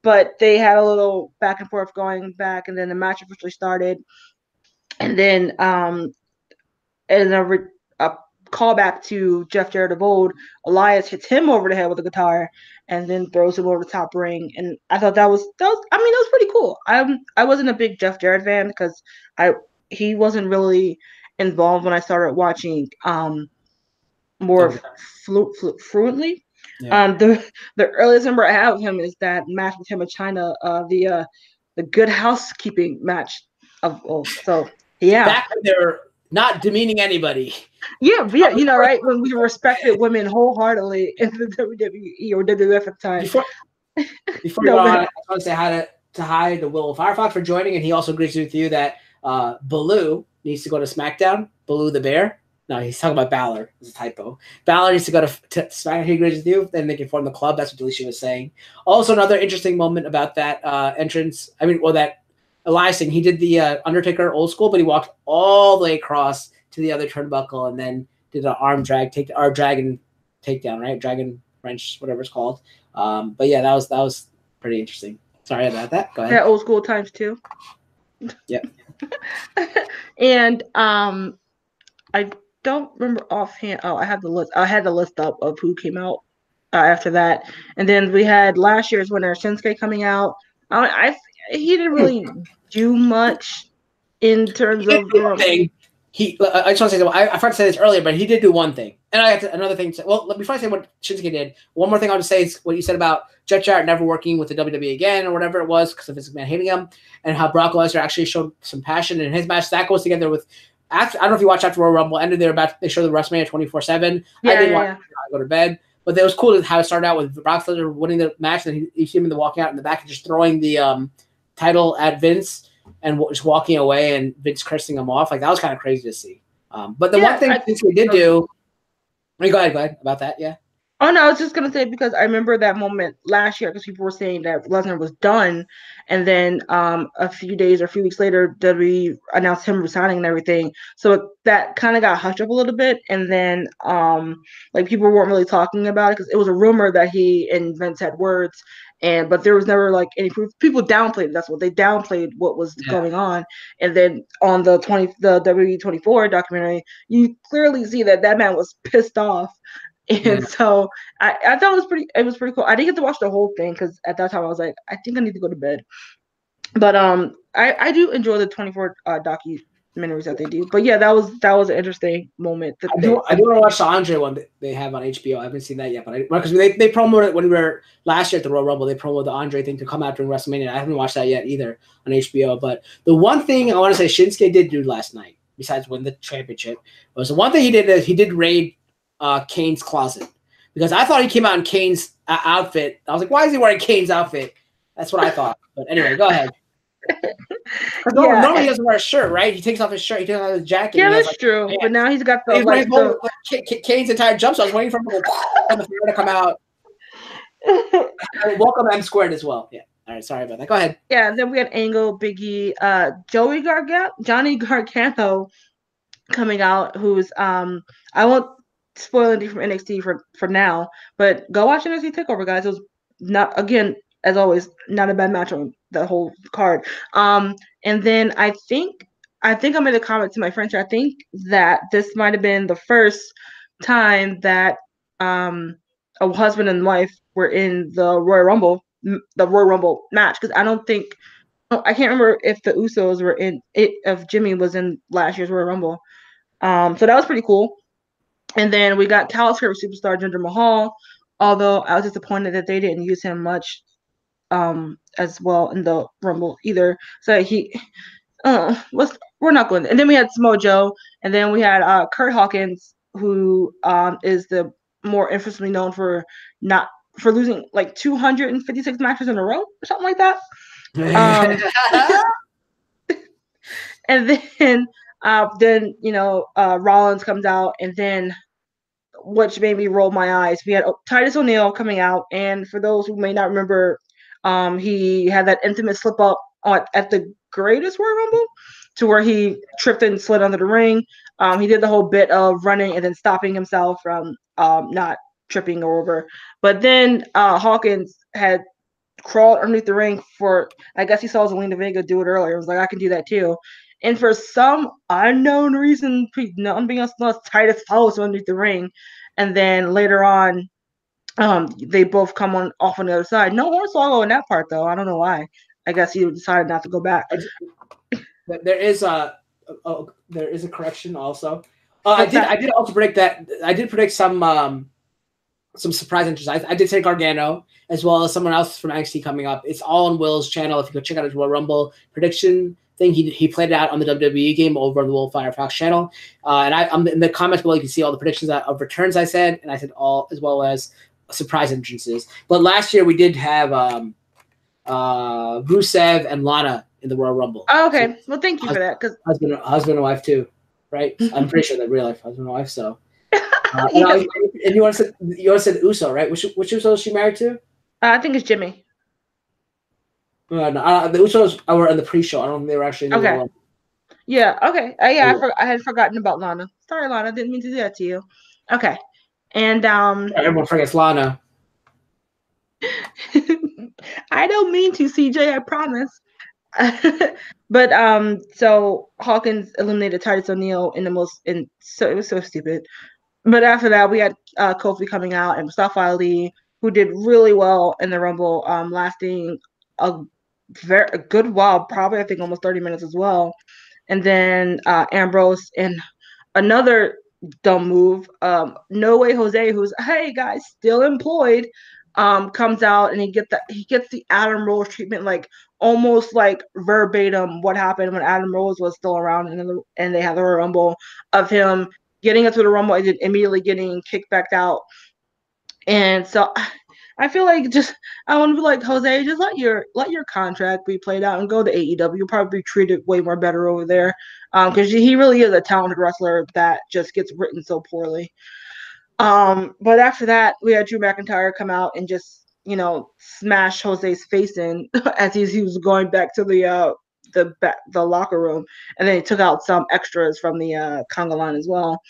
But they had a little back and forth going back, and then the match officially started. And then a callback to Jeff Jarrett of old, Elias hits him over the head with a guitar and then throws him over the top ring. And I thought that was pretty cool. I wasn't a big Jeff Jarrett fan, because he wasn't really involved when I started watching more fluently. Yeah. The earliest number I have of him is that match with him and China, the Good Housekeeping match so yeah. Back when they're not demeaning anybody. Yeah, right? When we respected women wholeheartedly in the WWE or WWF at the time. Before we go on, I want to say hi to Will Firefox for joining, and he also agrees with you that Baloo needs to go to SmackDown. Baloo the Bear. No, he's talking about Balor. It's a typo. Balor needs to go to SmackDown. He agrees with you. Then they can form the club. That's what Alicia was saying. Also, another interesting moment about that entrance. that Elias thing. He did the Undertaker old school, but he walked all the way across to the other turnbuckle and then did an arm drag, dragon takedown, right? Dragon wrench, whatever it's called. But yeah, that was pretty interesting. Sorry about that. Go ahead. Yeah, old school times too. Yep. And I don't remember offhand. Oh, I have the list. I had the list up of who came out after that, and then we had last year's winner Shinsuke coming out. He didn't really do much in terms of thing. I just want to say, I forgot to say this earlier, but he did do one thing. And I have another thing. Before I say what Shinsuke did, one more thing I'll just say is what you said about Jeff Jarrett never working with the WWE again or whatever it was because of Vince McMahon hating him, and how Brock Lesnar actually showed some passion in his match. That goes together with. I don't know if you watched after Royal Rumble ended. They showed the WrestleMania 24/7. I didn't watch. I go to bed. But it was cool how it started out with Brock Lesnar winning the match, and you see him walking out in the back and just throwing the title at Vince and just walking away, and Vince cursing him off. Like that was kind of crazy to see. But the one thing we did do. Go ahead about that. Yeah. Oh no, I was just gonna say because I remember that moment last year because people were saying that Lesnar was done, and then a few weeks later, WWE announced him resigning and everything. So that kind of got hushed up a little bit, and then like people weren't really talking about it because it was a rumor that he and Vince had words, but there was never like any proof. People downplayed it. That's what they downplayed what was going on, and then on the WWE 24 documentary, you clearly see that man was pissed off. And so I thought it was pretty cool. I didn't get to watch the whole thing because at that time I was like, I think I need to go to bed. But I do enjoy the 24 documentaries that they do. But yeah, that was an interesting moment. I do want to watch the Andre one that they have on HBO. I haven't seen that yet, but because they promoted it when we were last year at the Royal Rumble, they promoted the Andre thing to come out during WrestleMania. I haven't watched that yet either on HBO. But the one thing I want to say Shinsuke did do last night, besides win the championship, was the one thing he did is he did raid Kane's closet because I thought he came out in Kane's outfit. I was like, why is he wearing Kane's outfit? That's what I thought. But anyway, go ahead. Normally he doesn't wear a shirt, right? He takes off his shirt, he takes off his jacket. Yeah, that's true. But now he's got Kane's entire jump. So I was waiting for him to come out. Welcome enCRYPTID as well. Yeah. All right, sorry about that. Go ahead. Yeah, then we had Angle, Biggie, Johnny Gargano coming out, who's I won't spoil anything from NXT for now, but go watch NXT TakeOver, guys. It was not, again, as always, not a bad match on the whole card. And then I think I made a comment to my friends. I think that this might have been the first time that a husband and wife were in the Royal Rumble match, because I can't remember if the Usos were in it, if Jimmy was in last year's Royal Rumble. So that was pretty cool. And then we got Cal's favorite superstar, Jinder Mahal, although I was disappointed that they didn't use him much as well in the Rumble either. So we're not going. And then we had Samoa Joe, and then we had Kurt Hawkins, who is the more infamously known for losing like 256 matches in a row or something like that. And then Rollins comes out, and then which made me roll my eyes, we had Titus O'Neil coming out, and for those who may not remember, he had that infamous slip up at the greatest Royal Rumble, to where he tripped and slid under the ring. He did the whole bit of running and then stopping himself from not tripping over. But then Hawkins had crawled underneath the ring for, I guess he saw Zelina Vega do it earlier. He was like, I can do that too. And for some unknown reason, unbeknownst to us, Titus follows underneath the ring. And then later on, they both come off on the other side. No Hornswoggle in that part, though. I don't know why. I guess he decided not to go back. There is a correction also. I did also predict that. I did predict some surprise entries. I did say Gargano as well as someone else from NXT coming up. It's all on Will's channel. If you go check out his Royal Rumble prediction thing, he played it out on the WWE game over on the Will Firefox channel. And I'm in the comments below. You can see all the predictions of returns I said, and I said all as well as surprise entrances. But last year we did have Rusev and Lana in the Royal Rumble. Oh, okay. Well, thank you for that. Because husband and wife too, right? I'm pretty sure they're real life husband and wife. So, and you want to say Uso, right? Which Uso is she married to? I think it's Jimmy. No, the Usos were in the pre-show. I don't think they were actually in the okay. Yeah. Okay. Yeah, I had forgotten about Lana. Sorry, Lana. Didn't mean to do that to you. Okay. And everyone forgets Lana. I don't mean to, CJ. I promise. But so Hawkins eliminated Titus O'Neil it was so stupid. But after that, we had Kofi coming out and Mustafa Ali, who did really well in the Rumble, lasting a good while, probably I think almost 30 minutes as well. And then Ambrose and another dumb move. No Way Jose, who's hey guys, still employed, comes out and he gets the Adam Rose treatment, like almost like verbatim what happened when Adam Rose was still around and they had the Rumble of him getting into the Rumble and then immediately getting kicked back out. And so I feel like I want to be like Jose, just let your contract be played out and go to AEW. You'll probably be treated way more better over there, because he really is a talented wrestler that just gets written so poorly. But after that, we had Drew McIntyre come out and just smash Jose's face in as he was going back to the locker room, and then he took out some extras from the Conga line as well.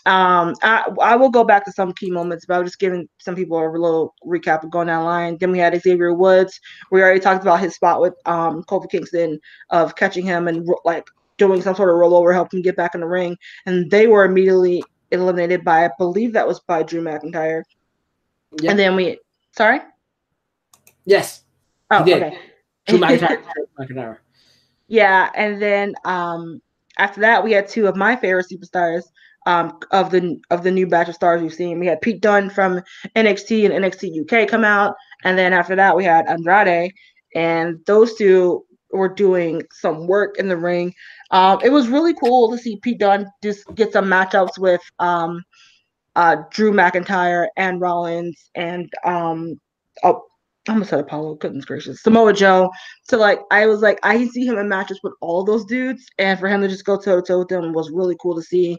I will go back to some key moments, but I'm just giving some people a little recap of going down the line. Then we had Xavier Woods. We already talked about his spot with Kofi Kingston of catching him and like doing some sort of rollover, helping him get back in the ring. And they were immediately eliminated by, I believe that was by Drew McIntyre. Yep. And then sorry? Yes. Oh, okay. Drew McIntyre. Yeah, and then after that, we had two of my favorite superstars. Of the new batch of stars we've seen. We had Pete Dunne from NXT and NXT UK come out, and then after that we had Andrade, and those two were doing some work in the ring. It was really cool to see Pete Dunne just get some matchups with Drew McIntyre and Rollins and I almost said Apollo, goodness gracious, Samoa Joe. So I was like, I can see him in matches with all those dudes, and for him to just go toe to toe with them was really cool to see.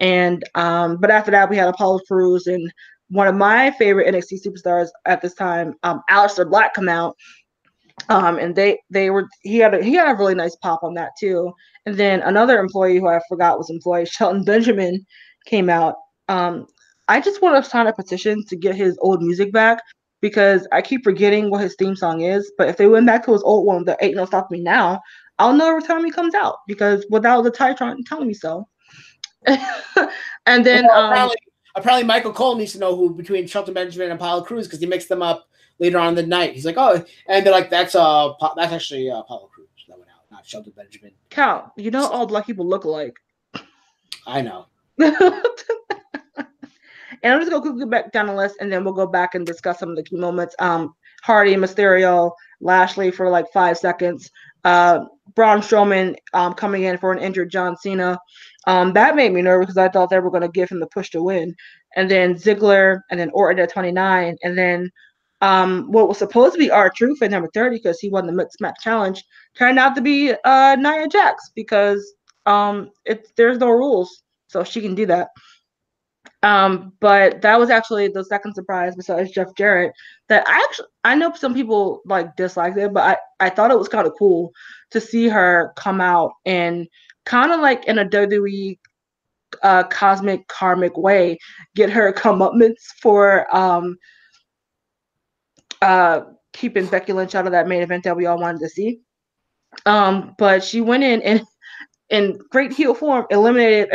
And but after that, we had Apollo Crews and one of my favorite NXT superstars at this time, Aleister Black, come out. And he had a really nice pop on that too. And then another employee who I forgot was employee Shelton Benjamin came out. I just want to sign a petition to get his old music back because I keep forgetting what his theme song is. But if they went back to his old one, the Ain't No Stopping Me Now, I'll know every time he comes out because without the Titron telling me so. And then apparently Michael Cole needs to know who between Shelton Benjamin and Apollo Crews because he mixed them up later on in the night. He's like, oh, and they're like, that's actually Apollo Crews that went out, not Shelton Benjamin. Cal, you know all black people look alike. I know. And I'm just gonna quickly back down the list, and then we'll go back and discuss some of the key moments. Hardy, Mysterio, Lashley for like 5 seconds. Braun Strowman coming in for an injured John Cena. That made me nervous because I thought they were going to give him the push to win. And then Ziggler, and then Orton at 29. And then what was supposed to be R-Truth at number 30 because he won the Mixed Match Challenge turned out to be Nia Jax because there's no rules, so she can do that. But that was actually the second surprise besides Jeff Jarrett that I know some people like disliked it, but I thought it was kind of cool to see her come out and kind of like in a WWE cosmic karmic way get her comeuppance for keeping Becky Lynch out of that main event that we all wanted to see. But she went in and in great heel form eliminated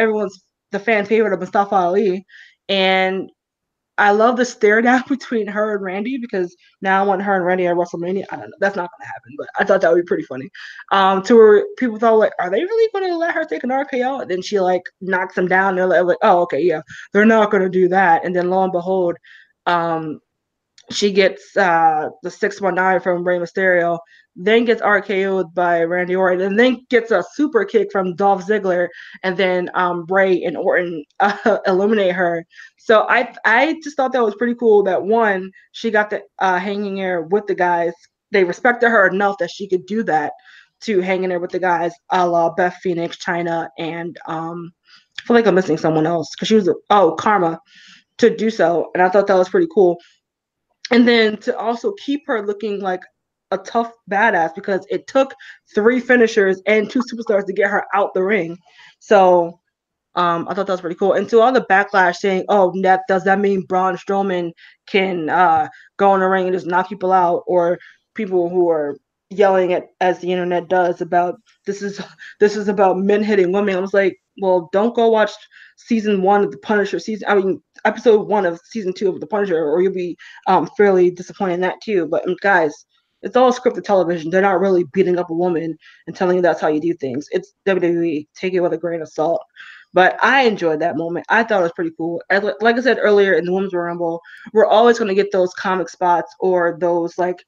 the fan favorite of Mustafa Ali. And I love the stare down between her and Randy because now I want her and Randy at WrestleMania. I don't know. That's not going to happen, but I thought that would be pretty funny. To where people thought, like, are they really going to let her take an RKO? And then she, like, knocks them down. They're like, oh, okay, yeah. They're not going to do that. And then lo and behold, she gets the 619 from Rey Mysterio, then gets RKO'd by Randy Orton, and then gets a super kick from Dolph Ziggler, and then Rey and Orton eliminate her. So I just thought that was pretty cool that one, she got the hanging air with the guys. They respected her enough that she could do that to hang in there with the guys, a la Beth Phoenix, Chyna, and I feel like I'm missing someone else because she was Karma to do so, and I thought that was pretty cool. And then to also keep her looking like a tough badass because it took 3 finishers and 2 superstars to get her out the ring. So I thought that was pretty cool. And to all the backlash saying, oh, does that mean Braun Strowman can go in the ring and just knock people out? Or people who are yelling at, as the internet does, about this is about men hitting women. I was like, well, don't go watch season 1 of The Punisher episode 1 of season 2 of The Punisher, or you'll be fairly disappointed in that too. But guys, it's all scripted television. They're not really beating up a woman and telling you that's how you do things. It's WWE. Take it with a grain of salt. But I enjoyed that moment. I thought it was pretty cool. Like I said earlier in the Women's Royal Rumble, we're always going to get those comic spots or those like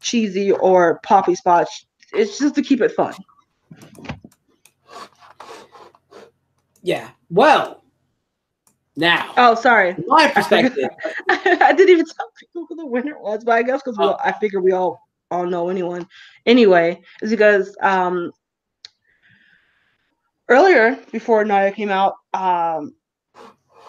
cheesy or poppy spots. It's just to keep it fun. Yeah. Well, now. Oh, sorry. From my perspective. I didn't even tell people who the winner was, but I guess because I figure we all know anyone. Anyway, is because earlier before Nia came out,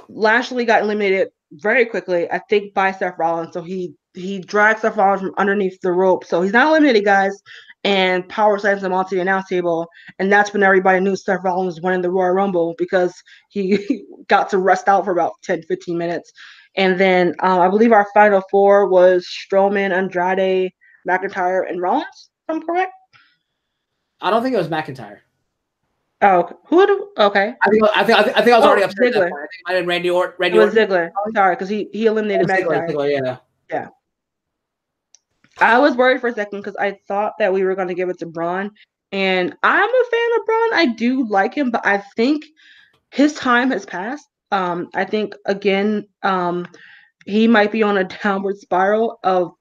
Lashley got eliminated very quickly, I think, by Seth Rollins. So he dragged Seth Rollins from underneath the rope. So he's not eliminated, guys, and power slams him onto the announce table. And that's when everybody knew Seth Rollins was winning the Royal Rumble because he got to rest out for about 10, 15 minutes. And then I believe our final four was Strowman, Andrade, McIntyre, and Rollins, if I'm correct. I don't think it was McIntyre. Oh, okay. I think I was already up there. Ziggler. I think I did Randy Orton. It was Ziggler. Sorry, because he eliminated McIntyre. Ziggler, yeah. I was worried for a second because I thought that we were going to give it to Braun, and I'm a fan of Braun. I do like him, but I think his time has passed. I think again, he might be on a downward spiral of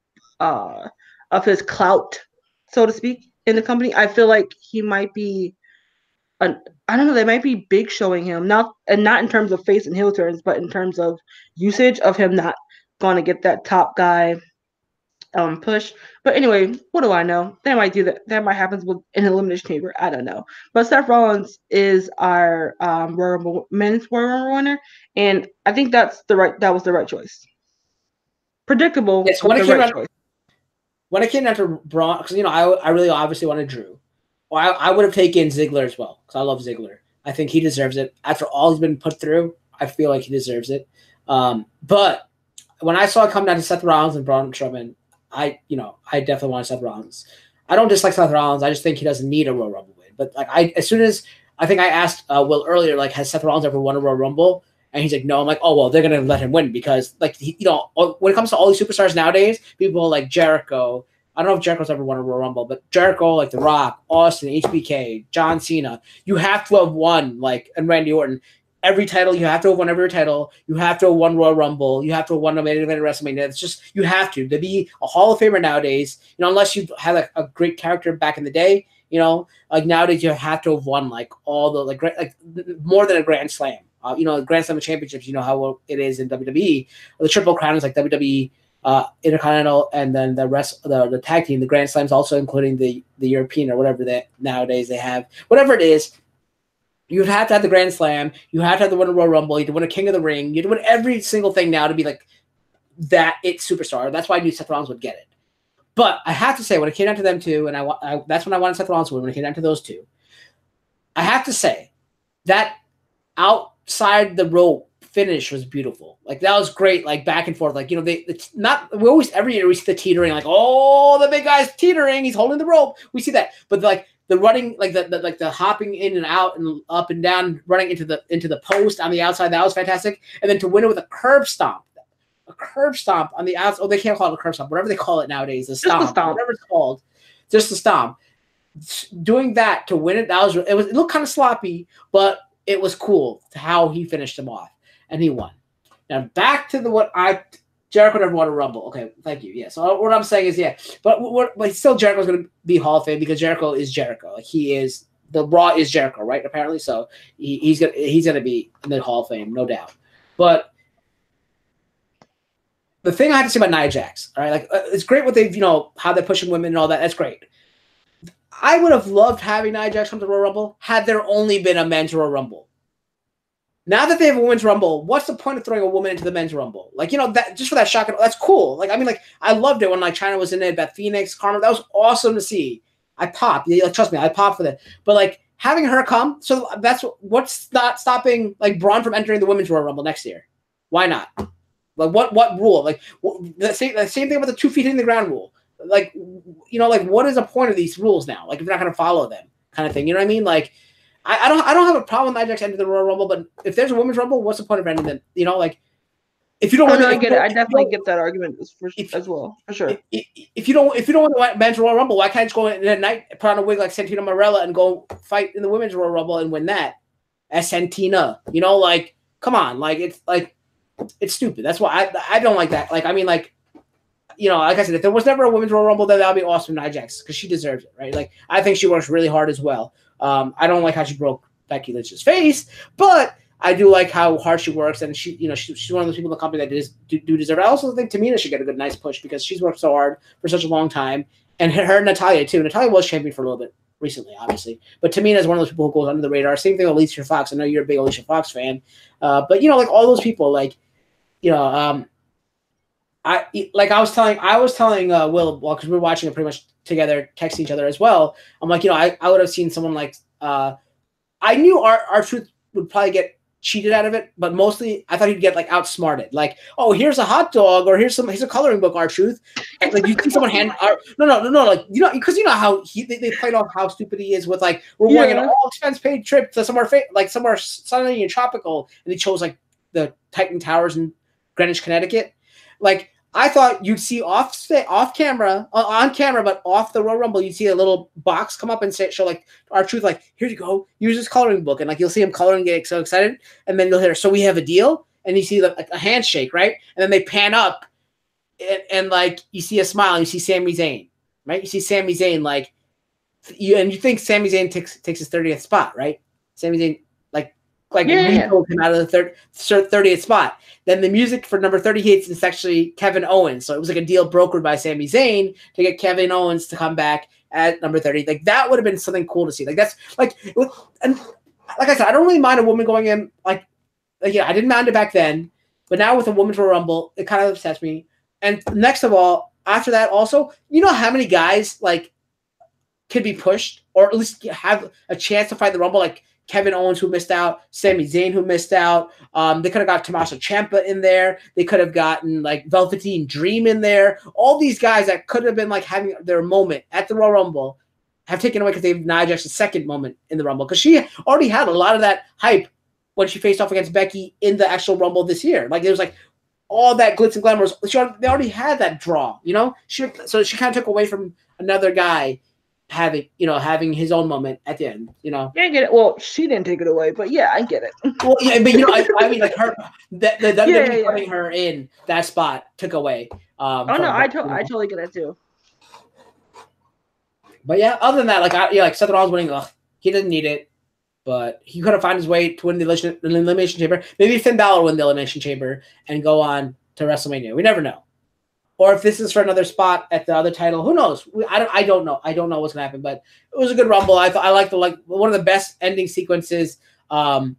his clout, so to speak, in the company. I feel like he might be. I don't know. They might be big showing him not in terms of face and heel turns, but in terms of usage of him not going to get that top guy push. But anyway, what do I know? They might do that. That might happen with an elimination chamber. I don't know. But Seth Rollins is our men's Royal Rumble winner, and I think that was the right choice. Predictable. Yes, when it came down to Braun, because I really obviously wanted Drew. I would have taken Ziggler as well because I love Ziggler. I think he deserves it. After all he's been put through, I feel like he deserves it. But when I saw it come down to Seth Rollins and Braun Strowman, I definitely wanted Seth Rollins. I don't dislike Seth Rollins. I just think he doesn't need a Royal Rumble win. But as soon as I think I asked Will earlier, like, has Seth Rollins ever won a Royal Rumble? And he's like, no. I'm like, oh well, they're gonna let him win because when it comes to all these superstars nowadays, people like Jericho. I don't know if Jericho's ever won a Royal Rumble, but Jericho, like The Rock, Austin, HBK, John Cena, you have to have won, and Randy Orton, every title. You have to have won every title. You have to have won Royal Rumble. You have to have won a main event at WrestleMania. It's just, you have to be a Hall of Famer nowadays, unless you had a great character back in the day, nowadays you have to have won all the more than a Grand Slam. Grand Slam championships, how it is in WWE. The Triple Crown is like WWE Intercontinental, and then the rest, the tag team, the Grand Slams, also including the European or whatever that nowadays they have. Whatever it is, you have to have the Grand Slam. You have to have the win a Royal Rumble. You have to win a King of the Ring. You have to win every single thing now to be that superstar. That's why I knew Seth Rollins would get it. But I have to say, when it came down to them two, and that's when I wanted Seth Rollins to win. When it came down to those two, I have to say that outside the rope finish was beautiful. That was great. Back and forth. We always, every year we see the teetering. The big guy's teetering. He's holding the rope. We see that. But the running, the hopping in and out and up and down, running into the post on the outside, that was fantastic. And then to win it with a curb stomp on the outside. Oh, they can't call it a curb stomp. Whatever they call it nowadays, a stomp. Whatever it's called, just a stomp. Doing that to win it, it looked kind of sloppy, but it was cool to how he finished him off. And he won. Now back to Jericho never won a Rumble. Okay, thank you. Yeah. So what I'm saying is, but still Jericho's going to be Hall of Fame because Jericho is Jericho. He is, the Raw is Jericho, right? Apparently, so he's gonna be in the Hall of Fame, no doubt. But the thing I have to say about Nia Jax, all right, it's great what they've how they're pushing women and all that. That's great. I would have loved having Nia Jax come to Royal Rumble had there only been a men's Royal Rumble. Now that they have a women's Rumble, what's the point of throwing a woman into the men's Rumble? that just for that shock, that's cool. I loved it when China was in it, Beth Phoenix, Carmella. That was awesome to see. I popped. Trust me, I popped for that. But having her come, so that's what's not stopping Braun from entering the women's Royal Rumble next year. Why not? What rule? The same thing about the 2 feet in the ground rule. What is the point of these rules now? If you're not going to follow them, kind of thing. You know what I mean? I don't have a problem with Nia Jax entering the Royal Rumble, but if there's a women's Rumble, what's the point of ending them? If you don't, I get it. I definitely get that argument as well, for sure. If you don't want the men's Royal Rumble, why can't I just go in at night, put on a wig like Santino Marella, and go fight in the women's Royal Rumble and win that? Santina. You know, like, come on, like it's stupid. That's why I don't like that. Like, I mean, like, you know, like I said, if there was never a women's Royal Rumble, then that would be awesome, Nia Jax, because she deserves it, right? Like, I think she works really hard as well. I don't like how she broke Becky Lynch's face, but I do like how hard she works, and she, you know, she's one of those people in the company that do deserve it. I also think Tamina should get a good, nice push because she's worked so hard for such a long time, and her and Natalya too. Natalya was champion for a little bit recently, obviously, but Tamina is one of those people who goes under the radar. Same thing with Alicia Fox. I know you're a big Alicia Fox fan, but you know, like all those people, like, you know, I was telling Will, well, because we were watching it pretty much together, texting each other as well. I'm like, you know, I would have seen someone like I knew R-Truth would probably get cheated out of it, but mostly I thought he'd get like outsmarted. Like, oh, here's a hot dog, or here's a coloring book, R-Truth. Like, you see someone hand no, like, you know, because you know how they played off how stupid he is with, like, we're going on an all expense paid trip to somewhere sunny and tropical, and he chose like the Titan Towers in Greenwich, Connecticut. Like, I thought you'd see on camera, but off the Royal Rumble, you'd see a little box come up and show like R-Truth, like, here you go, use this coloring book, and like you'll see him coloring, get so excited, and then you'll hear, so we have a deal, and you see like a handshake, right, and then they pan up, and like you see a smile, and you see Sami Zayn, right? You see Sami Zayn, like, you think Sami Zayn takes his 30th spot, right? Sami Zayn pulled him out of the 30th spot. Then the music for number 30 hits, it's actually Kevin Owens. So it was like a deal brokered by Sami Zayn to get Kevin Owens to come back at number 30. Like, that would have been something cool to see. Like, that's like, and like I said, I don't really mind a woman going in. Like yeah, I didn't mind it back then, but now with a women's Royal Rumble, it kind of upsets me. And next of all, after that, also, you know how many guys like could be pushed or at least have a chance to fight the Rumble, like Kevin Owens, who missed out, Sami Zayn, who missed out. They could have got Tommaso Ciampa in there. They could have gotten like Velveteen Dream in there. All these guys that could have been like having their moment at the Royal Rumble have taken away because they've Nia Jax's second moment in the Rumble, because she already had a lot of that hype when she faced off against Becky in the actual Rumble this year. Like, there was like all that glitz and glamour. They already had that draw, you know. So she kind of took away from another guy having his own moment at the end, you know. Yeah, I get it. Well, she didn't take it away, but yeah, I get it. Well, yeah, but you know, I mean, like her, putting her in that spot took away. I totally get it too. But yeah, other than that, like Seth Rollins winning, he doesn't need it, but he could have found his way to win the Elimination Chamber. Maybe Finn Balor win the Elimination Chamber and go on to WrestleMania. We never know. Or if this is for another spot at the other title, who knows? I don't know. I don't know what's gonna happen, but it was a good Rumble. I liked one of the best ending sequences. At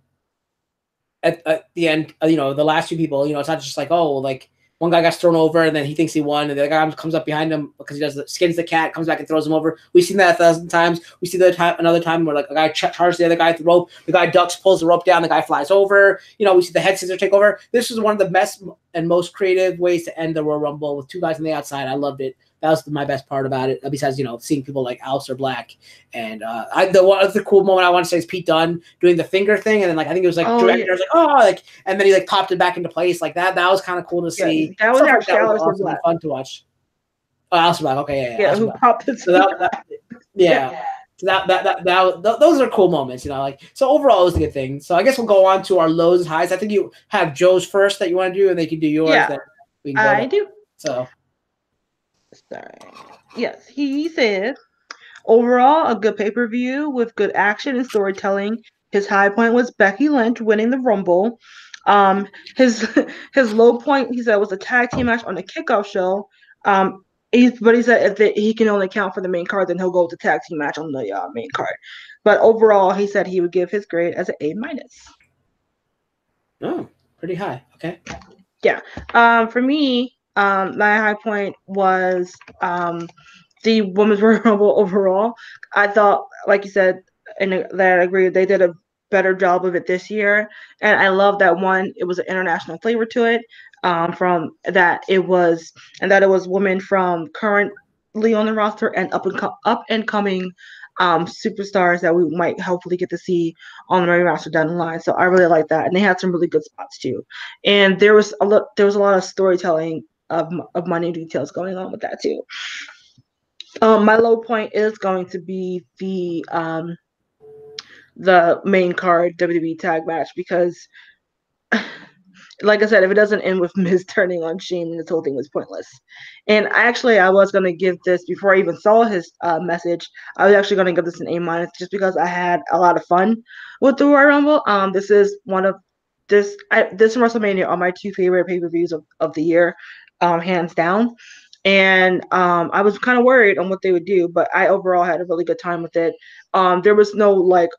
the end, you know, the last two people. You know, it's not just like, oh, like one guy got thrown over and then he thinks he won, and the other guy comes up behind him because he skins the cat, comes back and throws him over. We've seen that 1,000 times. We see another time where like a guy charges the other guy at the rope, the guy ducks, pulls the rope down, the guy flies over. You know, we see the head scissor take over. This was one of the best and most creative ways to end the Royal Rumble with two guys on the outside. I loved it. That was my best part about it, besides, you know, seeing people like Aleister Black. And the cool moment I want to say is Pete Dunne doing the finger thing, and then like I think it was like director was like, oh, like, and then he like popped it back into place like that. That was kind of cool to see. That was actually awesome and fun to watch. Oh, Aleister Black, okay, yeah, who popped it? So those are cool moments, you know. Like, so overall, it was a good thing. So I guess we'll go on to our lows and highs. I think you have Joe's first that you want to do, and they can do yours. Yeah, I do. So. Sorry. Yes, he said, overall, a good pay-per-view with good action and storytelling. His high point was Becky Lynch winning the Rumble. His low point, he said, was a tag team match on the kickoff show. But he said if he can only count for the main card, then he'll go with the tag team match on the main card. But overall, he said he would give his grade as an A-. Oh, pretty high. Okay. Yeah. For me, my high point was the Women's Royal Rumble overall. I thought, like you said, and that I agree, they did a better job of it this year. And I love that one. It was an international flavor to it. From that it was women from currently on the roster and up and coming superstars that we might hopefully get to see on the Mary Master down the line. So I really like that, and they had some really good spots too. And there was a lot of storytelling of money details going on with that too. My low point is going to be the the main card WWE tag match because, like I said, if it doesn't end with Miz turning on Shane, then this whole thing was pointless. And I was gonna give this before I even saw his message. I was actually gonna give this an A- just because I had a lot of fun with the Royal Rumble. This is one of this and WrestleMania are my two favorite pay-per-views of the year, hands down. And I was kind of worried on what they would do, but I overall had a really good time with it. There was no like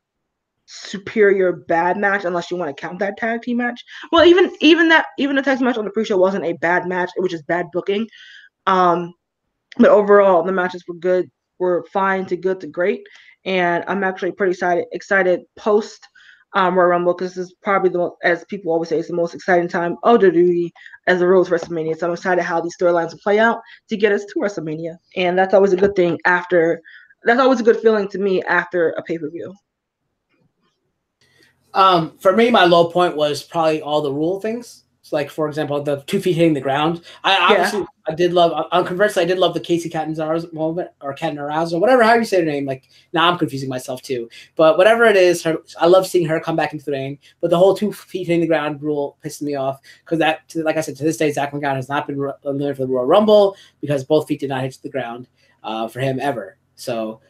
superior bad match unless you want to count that tag team match. Well, even the tag team match on the pre-show wasn't a bad match; it was just bad booking. Um, but overall, the matches were good, were fine to good to great, and I'm actually pretty excited post Royal Rumble because this is probably as people always say, it's the most exciting time of WWE as the road to WrestleMania. So I'm excited how these storylines will play out to get us to WrestleMania, and that's always a good thing after. That's always a good feeling to me after a pay-per-view. For me, my low point was probably all the rule things. So like, for example, the 2 feet hitting the ground. I did love, conversely, I did love the Casey Catanzara's moment, or Catanzara's, or whatever, how you say her name. Like, now I'm confusing myself too. But whatever it is, I love seeing her come back into the ring. But the whole 2 feet hitting the ground rule pissed me off because that, like I said, to this day, Zach McGowan has not been eliminated for the Royal Rumble because both feet did not hit the ground for him ever. So,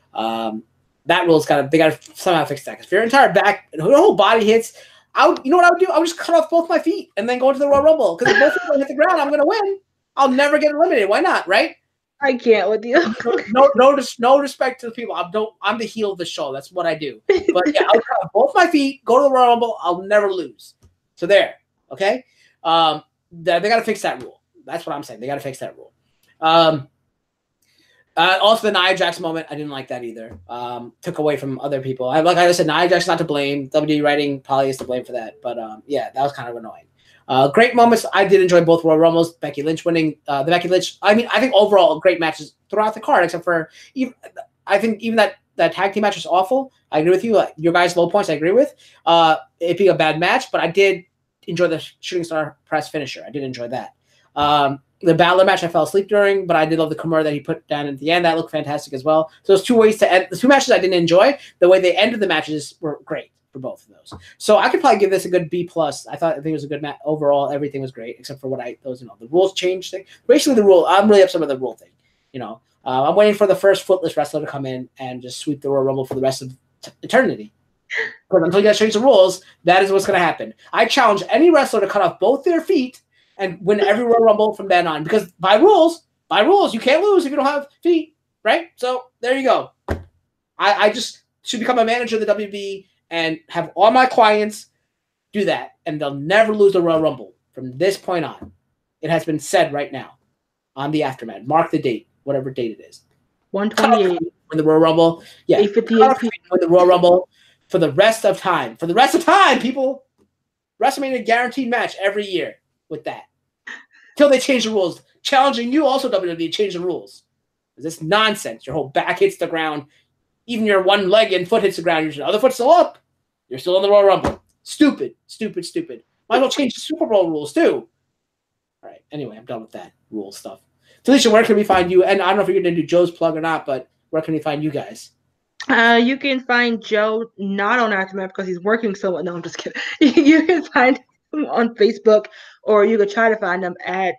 that rule's they got to somehow fix that. Because if your entire back, your whole body hits, you know what I would do? I would just cut off both my feet and then go into the Royal Rumble. Because if both feet don't hit the ground, I'm going to win. I'll never get eliminated. Why not? Right? I can't with you. no respect to the people. I'm the heel of the show. That's what I do. But yeah, I'll cut off both my feet, go to the Royal Rumble. I'll never lose. So there. Okay. They got to fix that rule. That's what I'm saying. They got to fix that rule. Also, the Nia Jax moment, I didn't like that either. Took away from other people. Like I said, Nia Jax not to blame. WWE writing probably is to blame for that. But yeah, that was kind of annoying. Great moments. I did enjoy both Royal Rumbles. Becky Lynch winning. The Becky Lynch. I mean, I think overall great matches throughout the card, except for I think even that tag team match was awful. I agree with you. Your guys' low points, I agree with. It being a bad match, but I did enjoy the Shooting Star Press finisher. I did enjoy that. The Balor match I fell asleep during, but I did love the Kimura that he put down at the end. That looked fantastic as well. So there's 2 ways to end. The 2 matches I didn't enjoy. The way they ended the matches were great for both of those. So I could probably give this a good B+. I think it was a good match. Overall, everything was great, except for the rules change thing. Basically, the rule, I'm really upset with the rule thing. I'm waiting for the first footless wrestler to come in and just sweep the Royal Rumble for the rest of eternity. Because until you guys change the rules, that is what's going to happen. I challenge any wrestler to cut off both their feet and win every Royal Rumble from then on. Because by rules, you can't lose if you don't have feet, right? So there you go. I just should become a manager of the WB and have all my clients do that, and they'll never lose the Royal Rumble from this point on. It has been said right now on the AfterMat. Mark the date, whatever date it is. 128. Win the Royal Rumble. Yeah. 858. Win the Royal Rumble for the rest of time. For the rest of time, people. WrestleMania guaranteed match every year with that. Until they change the rules. Challenging you also, WWE, change the rules. This nonsense. Your whole back hits the ground. Even your one leg and foot hits the ground. Your other foot's still up. You're still in the Royal Rumble. Stupid. Stupid. Stupid. Might as well change the Super Bowl rules, too. All right. Anyway, I'm done with that rule stuff. Talisha, where can we find you? And I don't know if you're going to do Joe's plug or not, but where can we find you guys? You can find Joe not on AfterMat because he's working so much. No, I'm just kidding. You can find him on Facebook, or you could try to find him at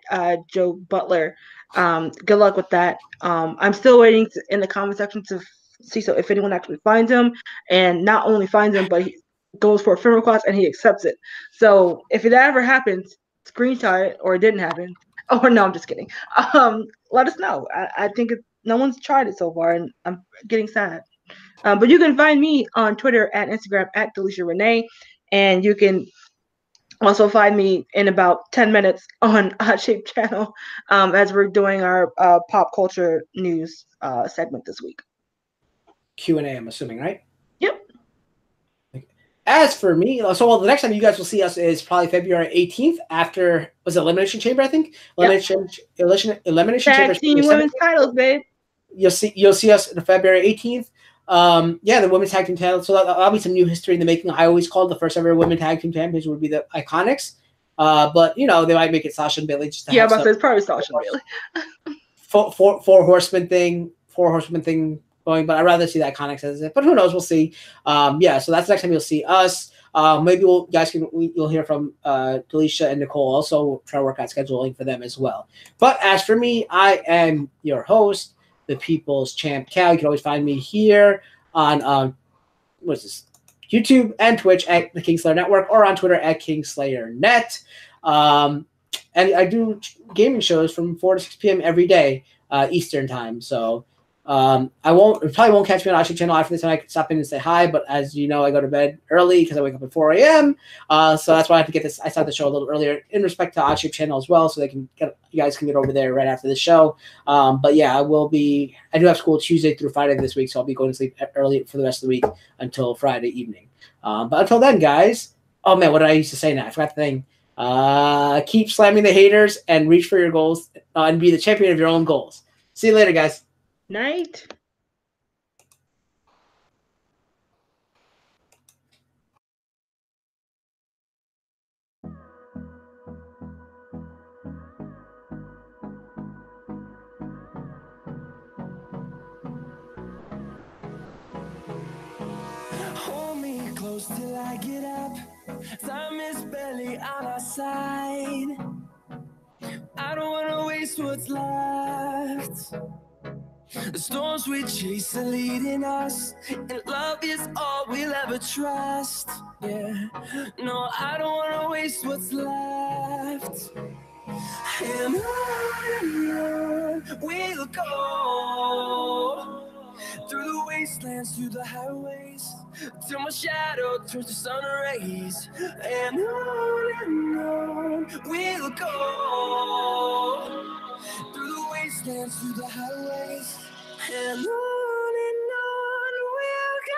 Joe Butler. Good luck with that. I'm still waiting in the comment section to see if anyone actually finds him, and not only finds him, but he goes for a friend request and he accepts it. So if that ever happens, screenshot it, or it didn't happen. Oh no, I'm just kidding. Let us know. I think no one's tried it so far, and I'm getting sad. But you can find me on Twitter and Instagram at Delisha Renee, and you can also find me in about 10 minutes on Shape Channel as we're doing our pop culture news segment this week. Q&A, I'm assuming, right? Yep. As for me, the next time you guys will see us is probably February 18th after, was it Elimination Chamber, I think? Elimination Chamber. Tag team women's titles, babe. You'll see us on February 18th. The women's tag team title. So that'll be some new history in the making. I always called the first ever women tag team champions would be the Iconics. But they might make it Sasha and Bailey. Just to but it's probably Sasha and Bailey. Four horseman thing. going, but I'd rather see that Connex as it. But who knows? We'll see. Yeah, so that's the next time you'll see us. Maybe you'll hear from Delisha and Nicole. Also, try to work out scheduling for them as well. But as for me, I am your host, the People's Champ Cal. You can always find me here on what's this? YouTube and Twitch at the Kingslayer Network, or on Twitter at KingslayerNet. And I do gaming shows from 4 to 6 p.m. every day, Eastern time. So I probably won't catch me on Ashik channel after this, and I can stop in and say hi. But as you know, I go to bed early because I wake up at 4 a.m. So that's why I have to get this. I start the show a little earlier in respect to Ashik channel as well, so you guys can get over there right after the show. But yeah, I do have school Tuesday through Friday this week, so I'll be going to sleep early for the rest of the week until Friday evening. But until then, guys. Oh man, what did I used to say now? I forgot the thing. Keep slamming the haters and reach for your goals and be the champion of your own goals. See you later, guys. Night. Hold me close till I get up. Time is barely on our side. I don't wanna waste what's left. The storms we chase are leading us, and love is all we'll ever trust. Yeah, no, I don't wanna waste what's left. And on we'll go, through the wastelands, through the highways, till my shadow turns to sun rays. And on we'll go, through the wastelands, through the highways, and on we'll go.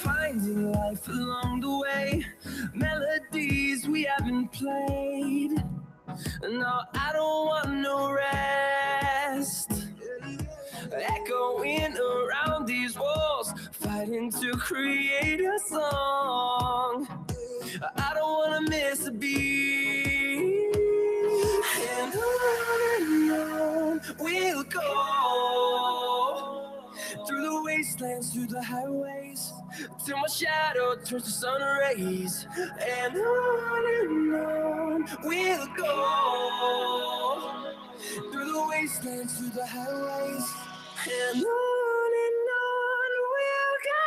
Finding life along the way, melodies we haven't played. No, I don't want no rest. Echoing around these walls, fighting to create a song. I don't want to miss a beat. And on we'll go, through the wastelands, through the highways, till my shadow turns to sun rays. And on we'll go, through the wastelands, through the highways, and on we'll go.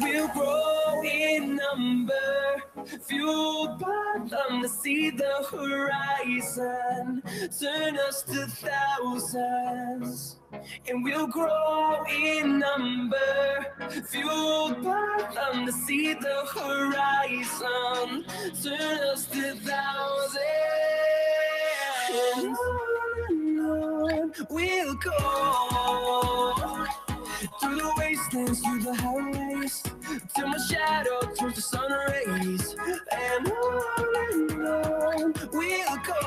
We'll grow in number, fueled by them to see the horizon, turn us to thousands. And we'll grow in number, fueled by them to see the horizon, turn us to thousands. And on we'll go, through the wastelands, through the highways, till my shadow turns to sun rays. And on we'll go,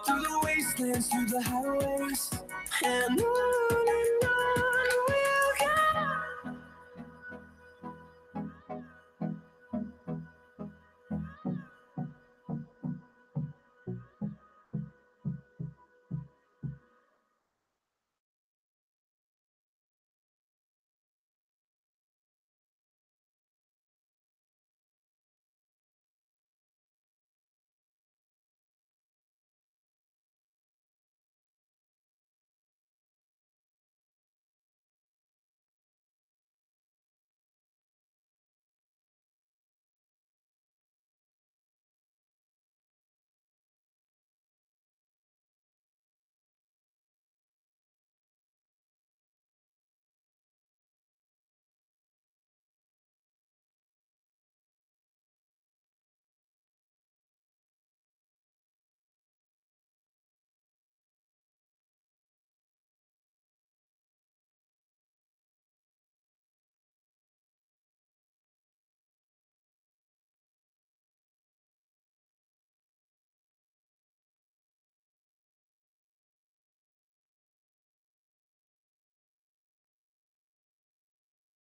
through the wastelands, through the highways, and on